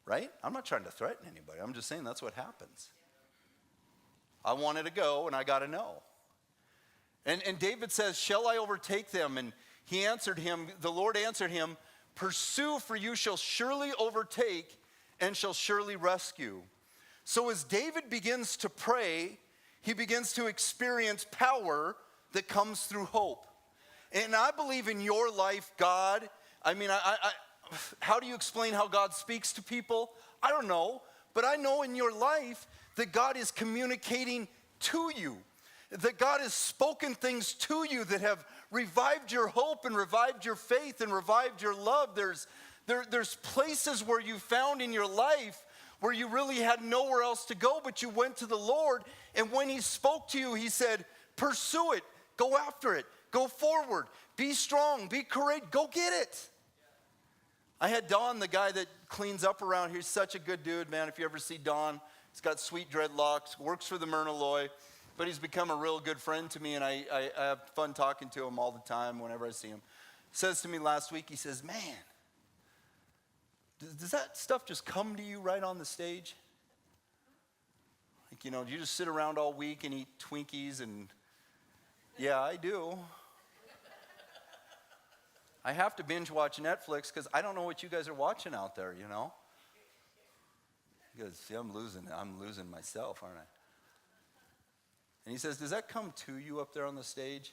Right? I'm not trying to threaten anybody. I'm just saying that's what happens. I wanted to go, and I got to know. And David says, shall I overtake them? And he answered him, the Lord answered him, pursue, for you shall surely overtake and shall surely rescue. So as David begins to pray, he begins to experience power that comes through hope. And I believe in your life, God, how do you explain how God speaks to people? I don't know, but I know in your life that God is communicating to you, that God has spoken things to you that have revived your hope and revived your faith and revived your love. There's places where you found in your life where you really had nowhere else to go, but you went to the Lord, and when he spoke to you, he said, pursue it, go after it, go forward, be strong, be courageous, go get it. I had Don, the guy that cleans up around here. He's such a good dude, man. If you ever see Don, he's got sweet dreadlocks, works for the Myrna, but he's become a real good friend to me, and I have fun talking to him all the time whenever I see him. Says to me last week, he says, man, does that stuff just come to you right on the stage? Like, do you just sit around all week and eat Twinkies? And yeah, I do. I have to binge watch Netflix because I don't know what you guys are watching out there, Because see, I'm losing myself, aren't I? And he says, does that come to you up there on the stage?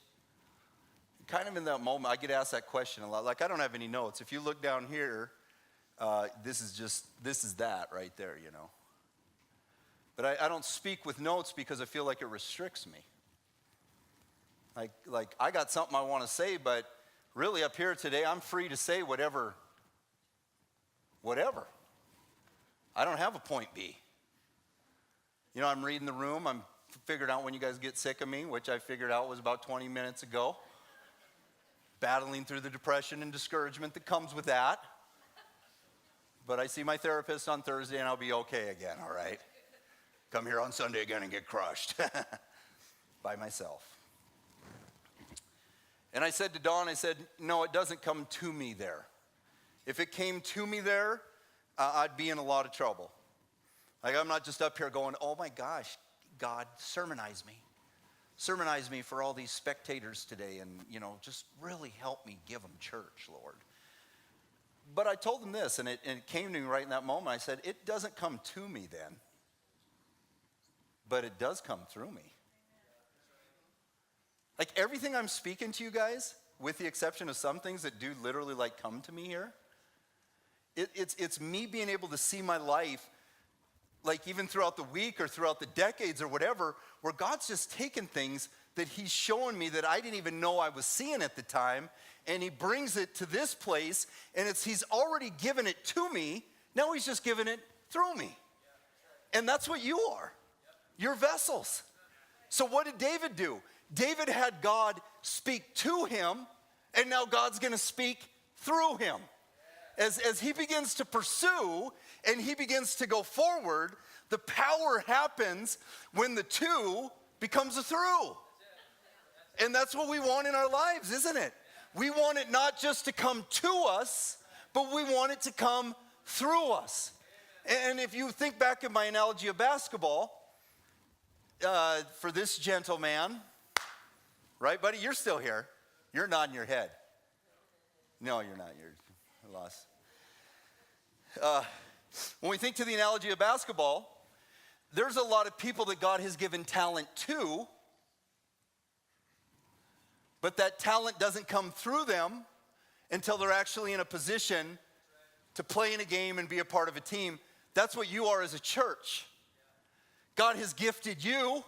Kind of in that moment, I get asked that question a lot. Like, I don't have any notes. If you look down here, this is that right there, But I don't speak with notes because I feel like it restricts me. Like I got something I want to say, but really up here today, I'm free to say whatever. I don't have a point B. I'm reading the room. I'm figured out when you guys get sick of me, which I figured out was about 20 minutes ago. Battling through the depression and discouragement that comes with that. But I see my therapist on Thursday, and I'll be okay again, all right? Come here on Sunday again and get crushed by myself. And I said to Dawn, no, it doesn't come to me there. If it came to me there, I'd be in a lot of trouble. Like, I'm not just up here going, oh my gosh, God, sermonize me. Sermonize me for all these spectators today, and, just really help me give them church, Lord. But I told him this, and it came to me right in that moment. I said, it doesn't come to me then, but it does come through me. Like, everything I'm speaking to you guys, with the exception of some things that do literally come to me here, it's me being able to see my life, like even throughout the week or throughout the decades or whatever, where God's just taken things that he's showing me that I didn't even know I was seeing at the time, and he brings it to this place, and he's already given it to me. Now he's just given it through me. And that's what you are. You're vessels. So what did David do? David had God speak to him, and now God's going to speak through him. As he begins to pursue and he begins to go forward, the power happens when the two becomes a through. And that's what we want in our lives, isn't it? We want it not just to come to us, but we want it to come through us. And if you think back in my analogy of basketball, for this gentleman, right, buddy? You're still here. You're nodding your head. No, you're not. You're lost. When we think to the analogy of basketball, there's a lot of people that God has given talent to, but that talent doesn't come through them until they're actually in a position to play in a game and be a part of a team. That's what you are as a church. God has gifted you.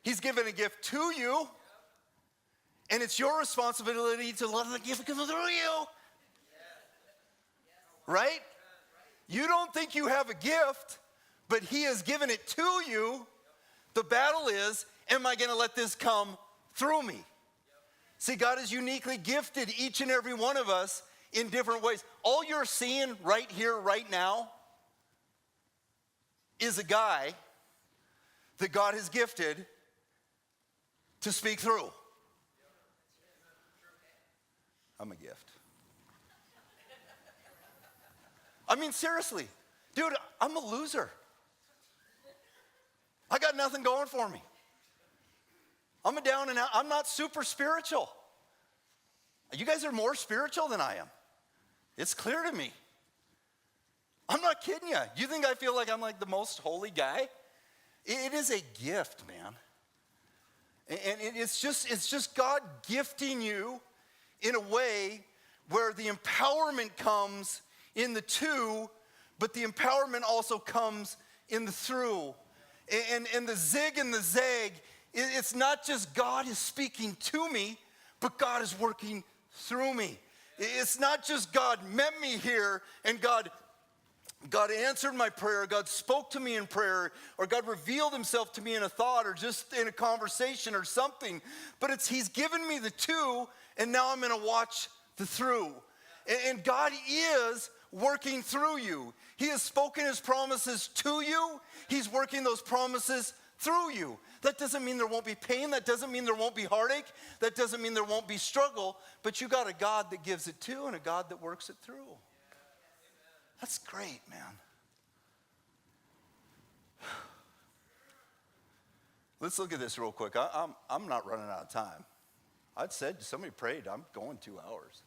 He's given a gift to you. And it's your responsibility to let the gift come through you. Right? You don't think you have a gift, but he has given it to you. The battle is, am I going to let this come through me? See, God has uniquely gifted each and every one of us in different ways. All you're seeing right here, right now, is a guy that God has gifted to speak through. I'm a gift. I mean, seriously, dude, I'm a loser. I got nothing going for me. I'm a down and out. I'm not super spiritual. You guys are more spiritual than I am. It's clear to me. I'm not kidding you. You think I feel like I'm like the most holy guy? It is a gift, man. And it's just God gifting you in a way where the empowerment comes in the to, but the empowerment also comes in the through. And the zig and the zag, it's not just God is speaking to me, but God is working through me. It's not just God met me here and God answered my prayer, God spoke to me in prayer, or God revealed himself to me in a thought or just in a conversation or something, but it's he's given me the to, and now I'm going to watch the through. And God is working through you. He has spoken his promises to you. He's working those promises through you. That doesn't mean there won't be pain. That doesn't mean there won't be heartache. That doesn't mean there won't be struggle. But you got a God that gives it to and a God that works it through. That's great, man. Let's look at this real quick. I'm not running out of time. I'd said somebody prayed. I'm going 2 hours.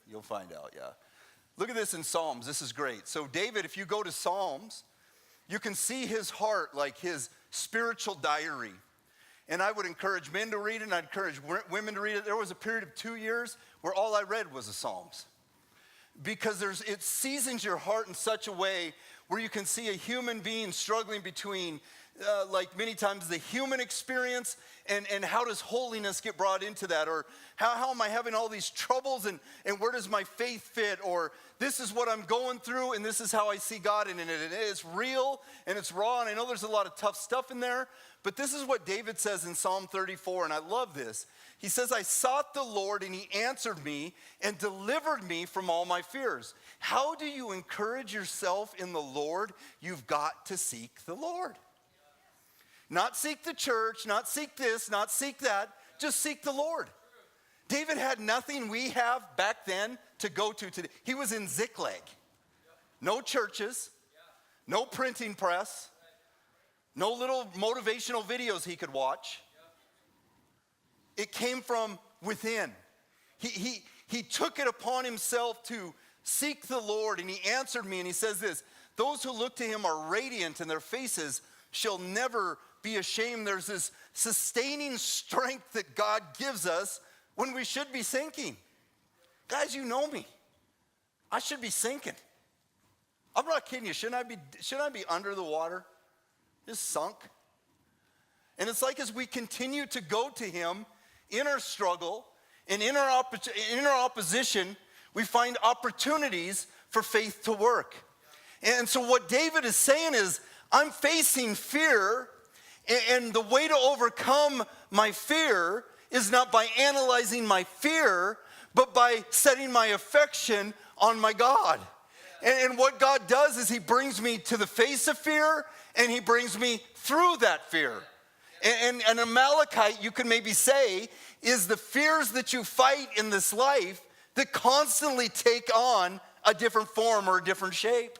You'll find out, yeah. Look at this in Psalms. This is great. So David, if you go to Psalms, you can see his heart, like his spiritual diary. And I would encourage men to read it, and I'd encourage women to read it. There was a period of 2 years where all I read was the Psalms. Because it seasons your heart in such a way where you can see a human being struggling between, like many times, the human experience and how does holiness get brought into that? Or how am I having all these troubles and where does my faith fit? Or this is what I'm going through and this is how I see God. And it is real and it's raw. And I know there's a lot of tough stuff in there. But this is what David says in Psalm 34, and I love this. He says, I sought the Lord, and he answered me and delivered me from all my fears. How do you encourage yourself in the Lord? You've got to seek the Lord. Not seek the church, not seek this, not seek that. Just seek the Lord. David had nothing we have back then to go to today. He was in Ziklag. No churches, no printing press. No little motivational videos he could watch. It came from within. He took it upon himself to seek the Lord, and he answered me, and he says this, those who look to him are radiant, and their faces shall never be ashamed. There's this sustaining strength that God gives us when we should be sinking. Guys, you know me. I should be sinking. I'm not kidding you. Shouldn't I be under the water? Just sunk. And it's like as we continue to go to him in our struggle and in our opposition, we find opportunities for faith to work. And so what David is saying is, I'm facing fear, and the way to overcome my fear is not by analyzing my fear, but by setting my affection on my God. And what God does is he brings me to the face of fear, and he brings me through that fear. And an Amalekite, you can maybe say, is the fears that you fight in this life that constantly take on a different form or a different shape.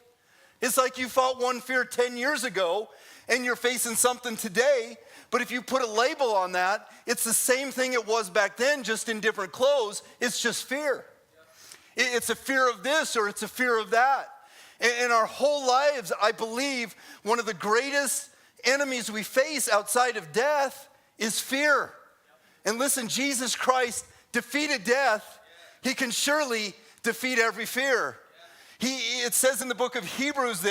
It's like you fought one fear 10 years ago, and you're facing something today, but if you put a label on that, it's the same thing it was back then, just in different clothes. It's just fear. It's a fear of this or it's a fear of that. In our whole lives, I believe one of the greatest enemies we face outside of death is fear. And listen, Jesus Christ defeated death. He can surely defeat every fear. It says in the book of Hebrews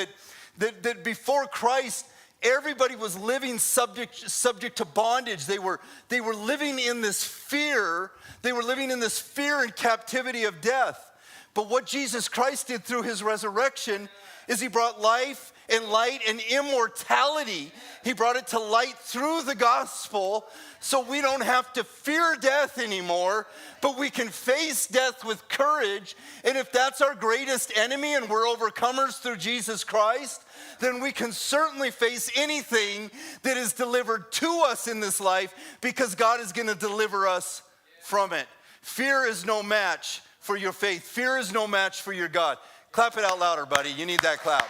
that before Christ, everybody was living subject to bondage. They were living in this fear. They were living in this fear and captivity of death. But what Jesus Christ did through his resurrection is he brought life and light and immortality. He brought it to light through the gospel, so we don't have to fear death anymore, but we can face death with courage. And if that's our greatest enemy and we're overcomers through Jesus Christ, then we can certainly face anything that is delivered to us in this life, because God is going to deliver us from it. Fear is no match for your faith. Fear is no match for your God. Clap it out louder, buddy. You need that clap.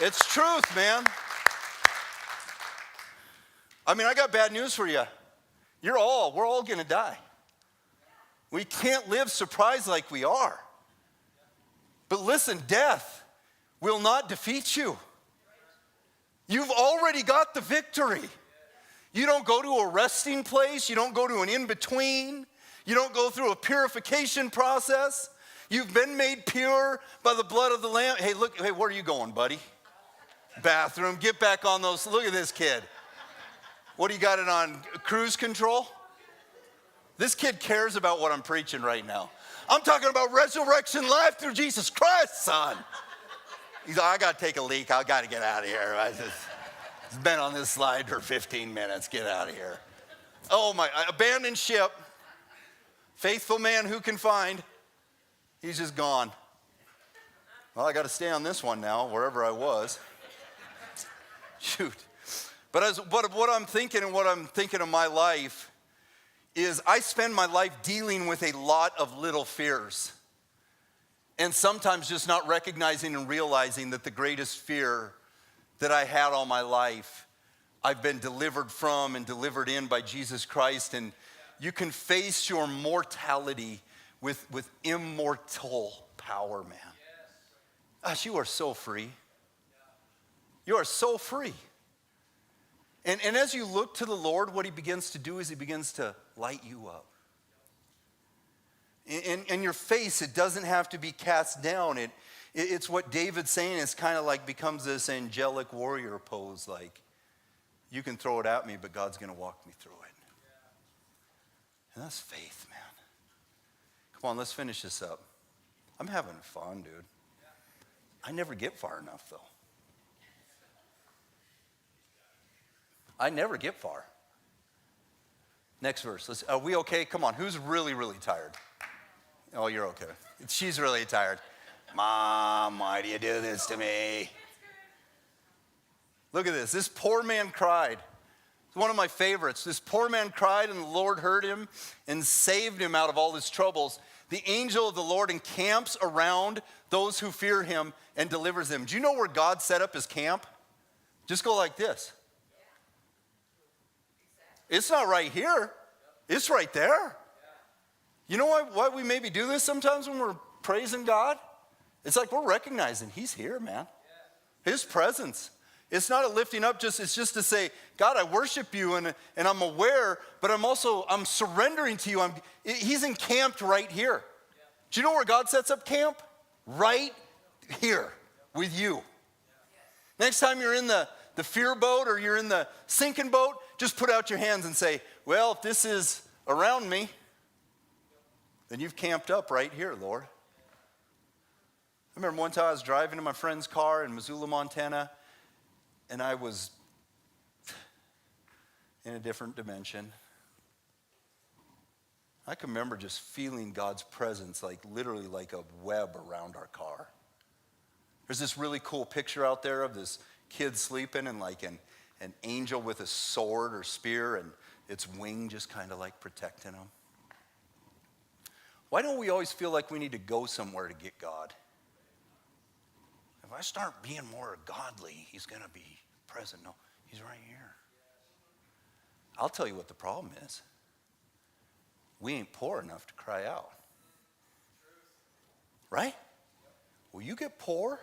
It's truth, man. I mean, I got bad news for you. We're all going to die. We can't live surprised like we are. But listen, death will not defeat you. You've already got the victory. You don't go to a resting place. You don't go to an in-between. You don't go through a purification process. You've been made pure by the blood of the Lamb. Hey, look, hey, where are you going, buddy? Bathroom. Get back on those. Look at this kid. What do you got it on? Cruise control? This kid cares about what I'm preaching right now. I'm talking about resurrection life through Jesus Christ, son. He's like, I got to take a leak. I got to get out of here. It's been on this slide for 15 minutes. Get out of here. Oh, my. Abandoned ship. Faithful man who can find. He's just gone. Well, I got to stay on this one now, wherever I was. Shoot. But what I'm thinking and what I'm thinking of my life is I spend my life dealing with a lot of little fears. And sometimes just not recognizing and realizing that the greatest fear that I had all my life, I've been delivered from and delivered in by Jesus Christ. And you can face your mortality with immortal power, man. Gosh, you are so free. You are so free. And as you look to the Lord, what he begins to do is he begins to light you up. And your face, it doesn't have to be cast down. It's what David's saying. It's kind of like becomes this angelic warrior pose, like you can throw it at me, but God's going to walk me through it. And that's faith, man. Come on, let's finish this up. I'm having fun, dude. I never get far enough, though. I never get far. Next verse. Are we okay? Come on. Who's really, really tired? Oh, you're okay. She's really tired. Mom, why do you do this to me? Look at this. This poor man cried. It's one of my favorites. This poor man cried, and the Lord heard him and saved him out of all his troubles. The angel of the Lord encamps around those who fear him and delivers them. Do you know where God set up his camp? Just go like this. It's not right here. It's right there. You know why we maybe do this sometimes when we're praising God? It's like we're recognizing he's here, man. His presence. It's not a lifting up, it's just to say, God, I worship you and I'm aware, but I'm surrendering to you. He's encamped right here. Do you know where God sets up camp? Right here with you. Next time you're in the fear boat or you're in the sinking boat, just put out your hands and say, well, if this is around me, then you've camped up right here, Lord. I remember one time I was driving in my friend's car in Missoula, Montana, and I was in a different dimension. I can remember just feeling God's presence, like literally like a web around our car. There's this really cool picture out there of this kid sleeping and like an angel with a sword or spear and its wing just kind of like protecting him. Why don't we always feel like we need to go somewhere to get God? If I start being more godly, he's going to be present. No, he's right here. I'll tell you what the problem is. We ain't poor enough to cry out. Right? Well, you get poor,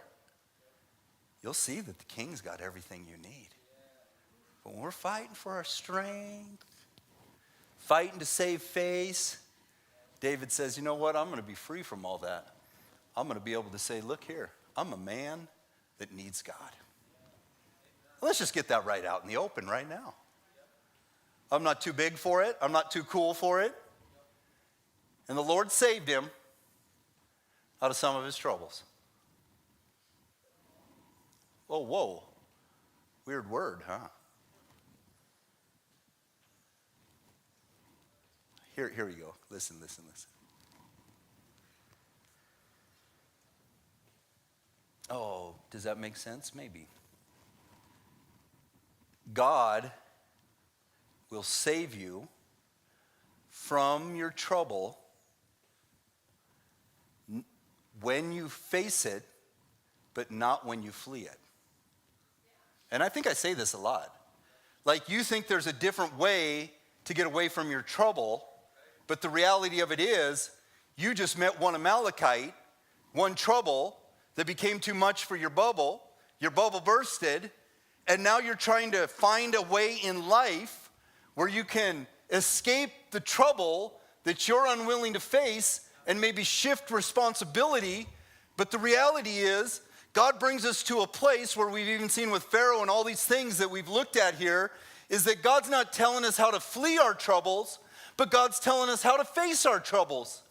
you'll see that the king's got everything you need. But when we're fighting for our strength, fighting to save face, David says, you know what? I'm going to be free from all that. I'm going to be able to say, look here, I'm a man that needs God. Let's just get that right out in the open right now. I'm not too big for it. I'm not too cool for it. And the Lord saved him out of some of his troubles. Oh, whoa. Weird word, huh? Here we go. Listen. Oh, does that make sense? Maybe. God will save you from your trouble when you face it, but not when you flee it. And I think I say this a lot. Like, you think there's a different way to get away from your trouble, but the reality of it is, you just met one Amalekite, one trouble that became too much for your bubble bursted, and now you're trying to find a way in life where you can escape the trouble that you're unwilling to face and maybe shift responsibility. But the reality is, God brings us to a place where we've even seen with Pharaoh and all these things that we've looked at here, is that God's not telling us how to flee our troubles, but God's telling us how to face our troubles.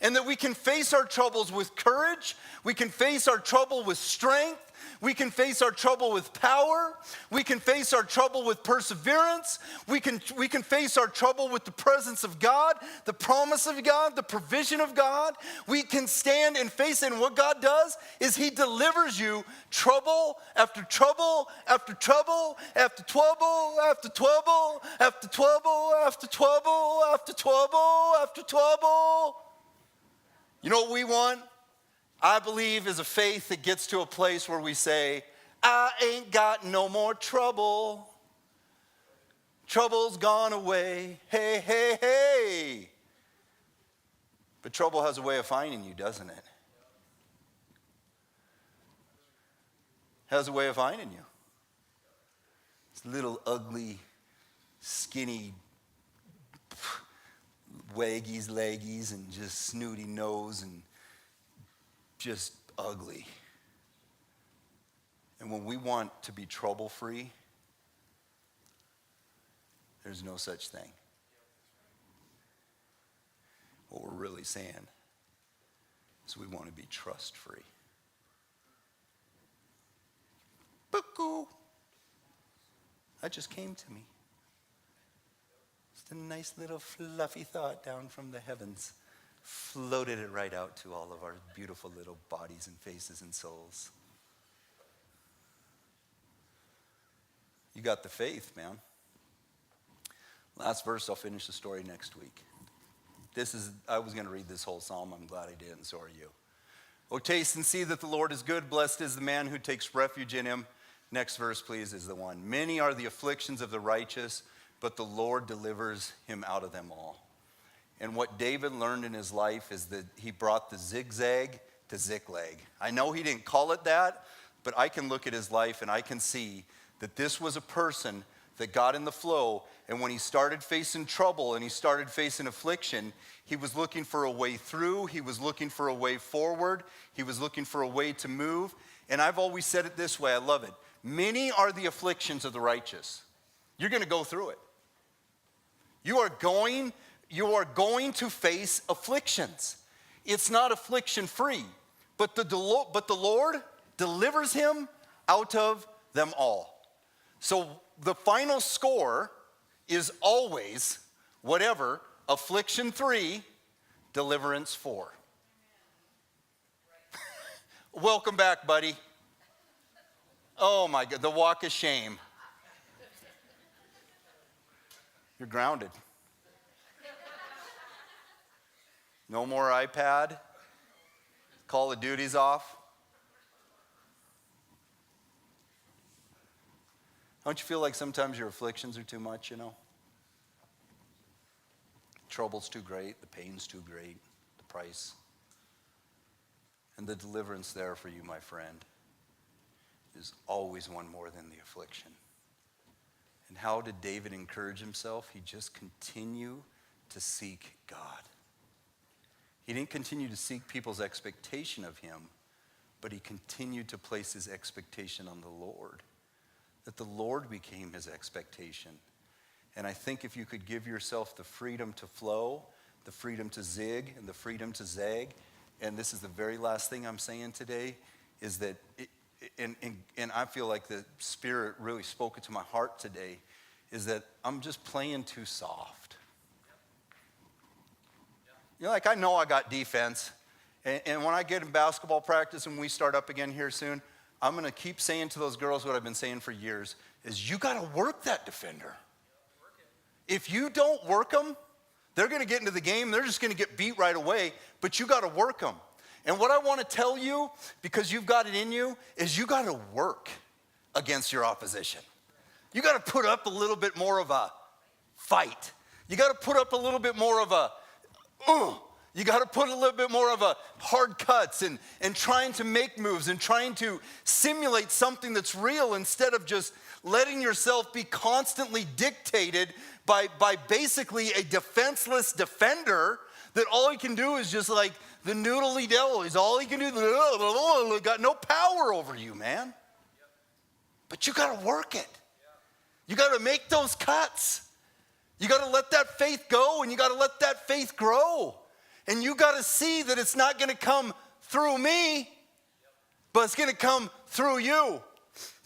And that we can face our troubles with courage, we can face our trouble with strength, we can face our trouble with power, we can face our trouble with perseverance, we can face our trouble with the presence of God, the promise of God, the provision of God. We can stand and face it, and what God does is he delivers you trouble after trouble after trouble after trouble after trouble after trouble after trouble after trouble after trouble. You know what we want? I believe is a faith that gets to a place where we say, I ain't got no more trouble. Trouble's gone away. Hey, hey, hey. But trouble has a way of finding you, doesn't it? Has a way of finding you. It's little ugly, skinny waggies, leggies, and just snooty nose and just ugly. And when we want to be trouble-free, there's no such thing. What we're really saying is we want to be trust-free. Bucoo. That just came to me. Just a nice little fluffy thought down from the heavens. Floated it right out to all of our beautiful little bodies and faces and souls. You got the faith, man. Last verse, I'll finish the story next week. I was going to read this whole psalm. I'm glad I did, and so are you. Oh, taste and see that the Lord is good. Blessed is the man who takes refuge in him. Next verse, please, is the one. Many are the afflictions of the righteous, but the Lord delivers him out of them all. And what David learned in his life is that he brought the zigzag to ziklag. I know he didn't call it that, but I can look at his life and I can see that this was a person that got in the flow, and when he started facing trouble and he started facing affliction, he was looking for a way through, he was looking for a way forward, he was looking for a way to move. And I've always said it this way, I love it. Many are the afflictions of the righteous. You're going to go through it. You are going to face afflictions. It's not affliction free, but the Lord delivers him out of them all. So the final score is always whatever, affliction 3, deliverance 4. Welcome back, buddy. Oh my God, the walk of shame. You're grounded. No more iPad. Call of Duty's off. Don't you feel like sometimes your afflictions are too much, you know? Trouble's too great, the pain's too great, the price. And the deliverance there for you, my friend, is always one more than the affliction. And how did David encourage himself? He just continued to seek God. He didn't continue to seek people's expectation of him, but he continued to place his expectation on the Lord. That the Lord became his expectation. And I think if you could give yourself the freedom to flow, the freedom to zig, and the freedom to zag, and this is the very last thing I'm saying today, is that, and I feel like the Spirit really spoke it to my heart today, is that I'm just playing too soft. You know, like I know I got defense, and when I get in basketball practice and we start up again here soon, I'm going to keep saying to those girls what I've been saying for years, is you got to work that defender. If you don't work them, they're going to get into the game. They're just going to get beat right away, but you got to work them. And what I want to tell you, because you've got it in you, is you got to work against your opposition. You got to put up a little bit more of a fight. You got to put up a little bit more of a, you got to put a little bit more of a hard cuts and trying to make moves and trying to simulate something that's real instead of just letting yourself be constantly dictated by basically a defenseless defender that all he can do is just like the noodly devil. He's all he can do, got no power over you, man. But you got to work it. You got to make those cuts. You got to let that faith go, and you got to let that faith grow. And you got to see that it's not going to come through me, but it's going to come through you.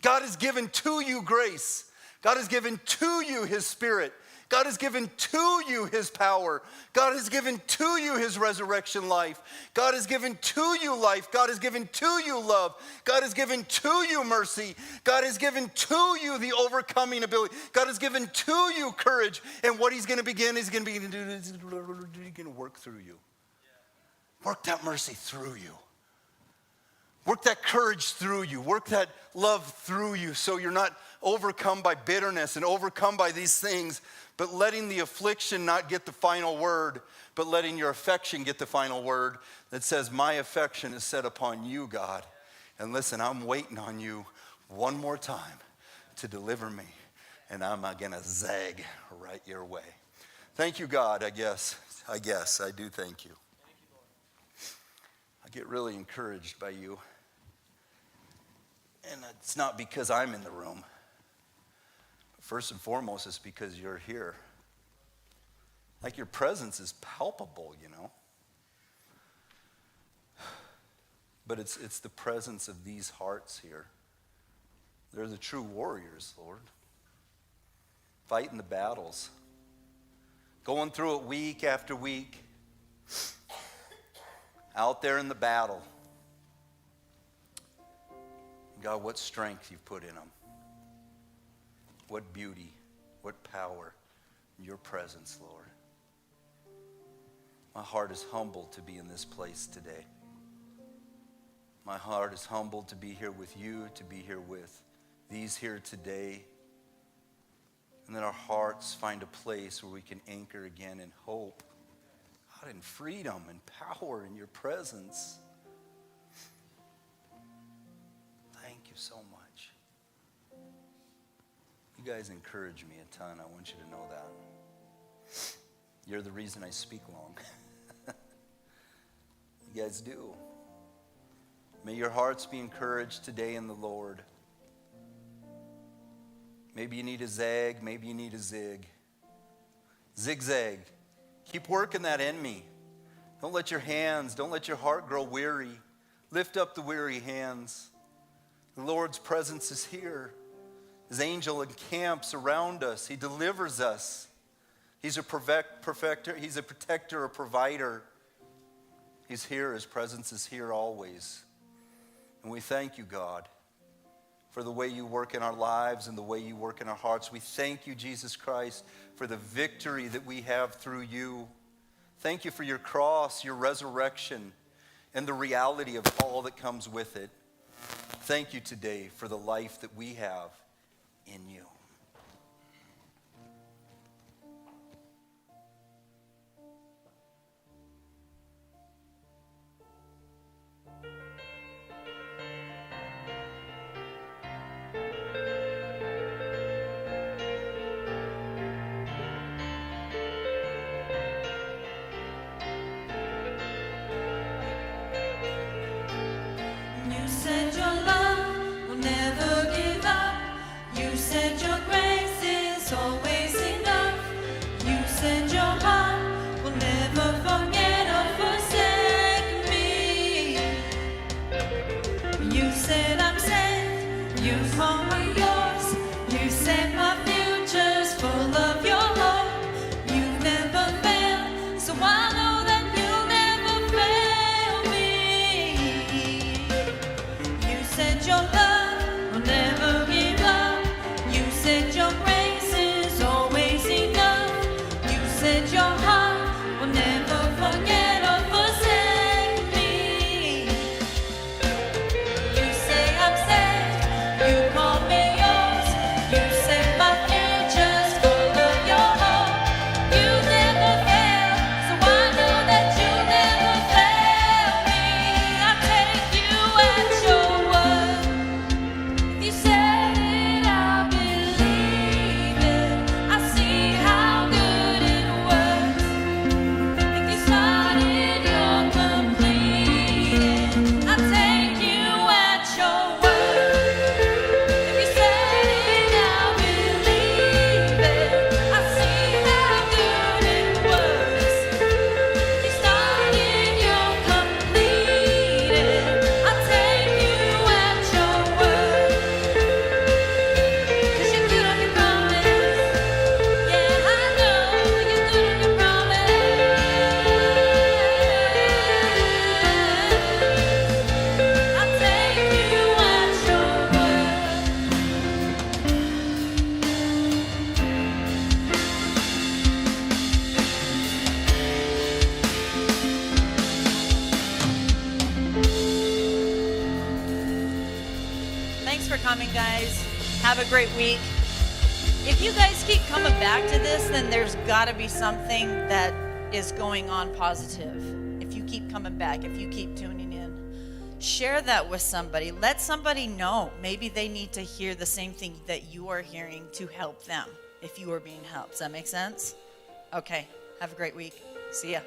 God has given to you grace. God has given to you his Spirit. God has given to you his power. God has given to you his resurrection life. God has given to you life. God has given to you love. God has given to you mercy. God has given to you the overcoming ability. God has given to you courage. And what he's going to begin, he's going to do, he's going to work through you. Work that mercy through you. Work that courage through you. Work that love through you so you're not overcome by bitterness and overcome by these things, but letting the affliction not get the final word, but letting your affection get the final word that says, my affection is set upon you, God. And listen, I'm waiting on you one more time to deliver me, and I'm going to zag right your way. Thank you, God, I guess. I do thank you. I get really encouraged by you. And it's not because I'm in the room. First and foremost, it's because you're here. Like your presence is palpable, you know. But it's the presence of these hearts here. They're the true warriors, Lord. Fighting the battles. Going through it week after week. Out there in the battle. God, what strength you've put in them. What beauty, what power in your presence, Lord. My heart is humbled to be in this place today. My heart is humbled to be here with you, to be here with these here today. And that our hearts find a place where we can anchor again in hope, God, in freedom and power in your presence. Thank you so much. You guys encourage me a ton. I want you to know that. You're the reason I speak long. You guys do. May your hearts be encouraged today in the Lord. Maybe you need a zag, maybe you need a zig. Zigzag. Keep working that in me. Don't let your heart grow weary. Lift up the weary hands. The Lord's presence is here. His angel encamps around us. He delivers us. He's a perfecter. He's a protector, a provider. He's here. His presence is here always. And we thank you, God, for the way you work in our lives and the way you work in our hearts. We thank you, Jesus Christ, for the victory that we have through you. Thank you for your cross, your resurrection, and the reality of all that comes with it. Thank you today for the life that we have in you. coming, guys. Have a great week. If you guys keep coming back to this, then there's got to be something that is going on positive. If you keep coming back, if you keep tuning in, share that with somebody. Let somebody know. Maybe they need to hear the same thing that you are hearing to help them if you are being helped. Does that make sense? Okay. Have a great week. See ya.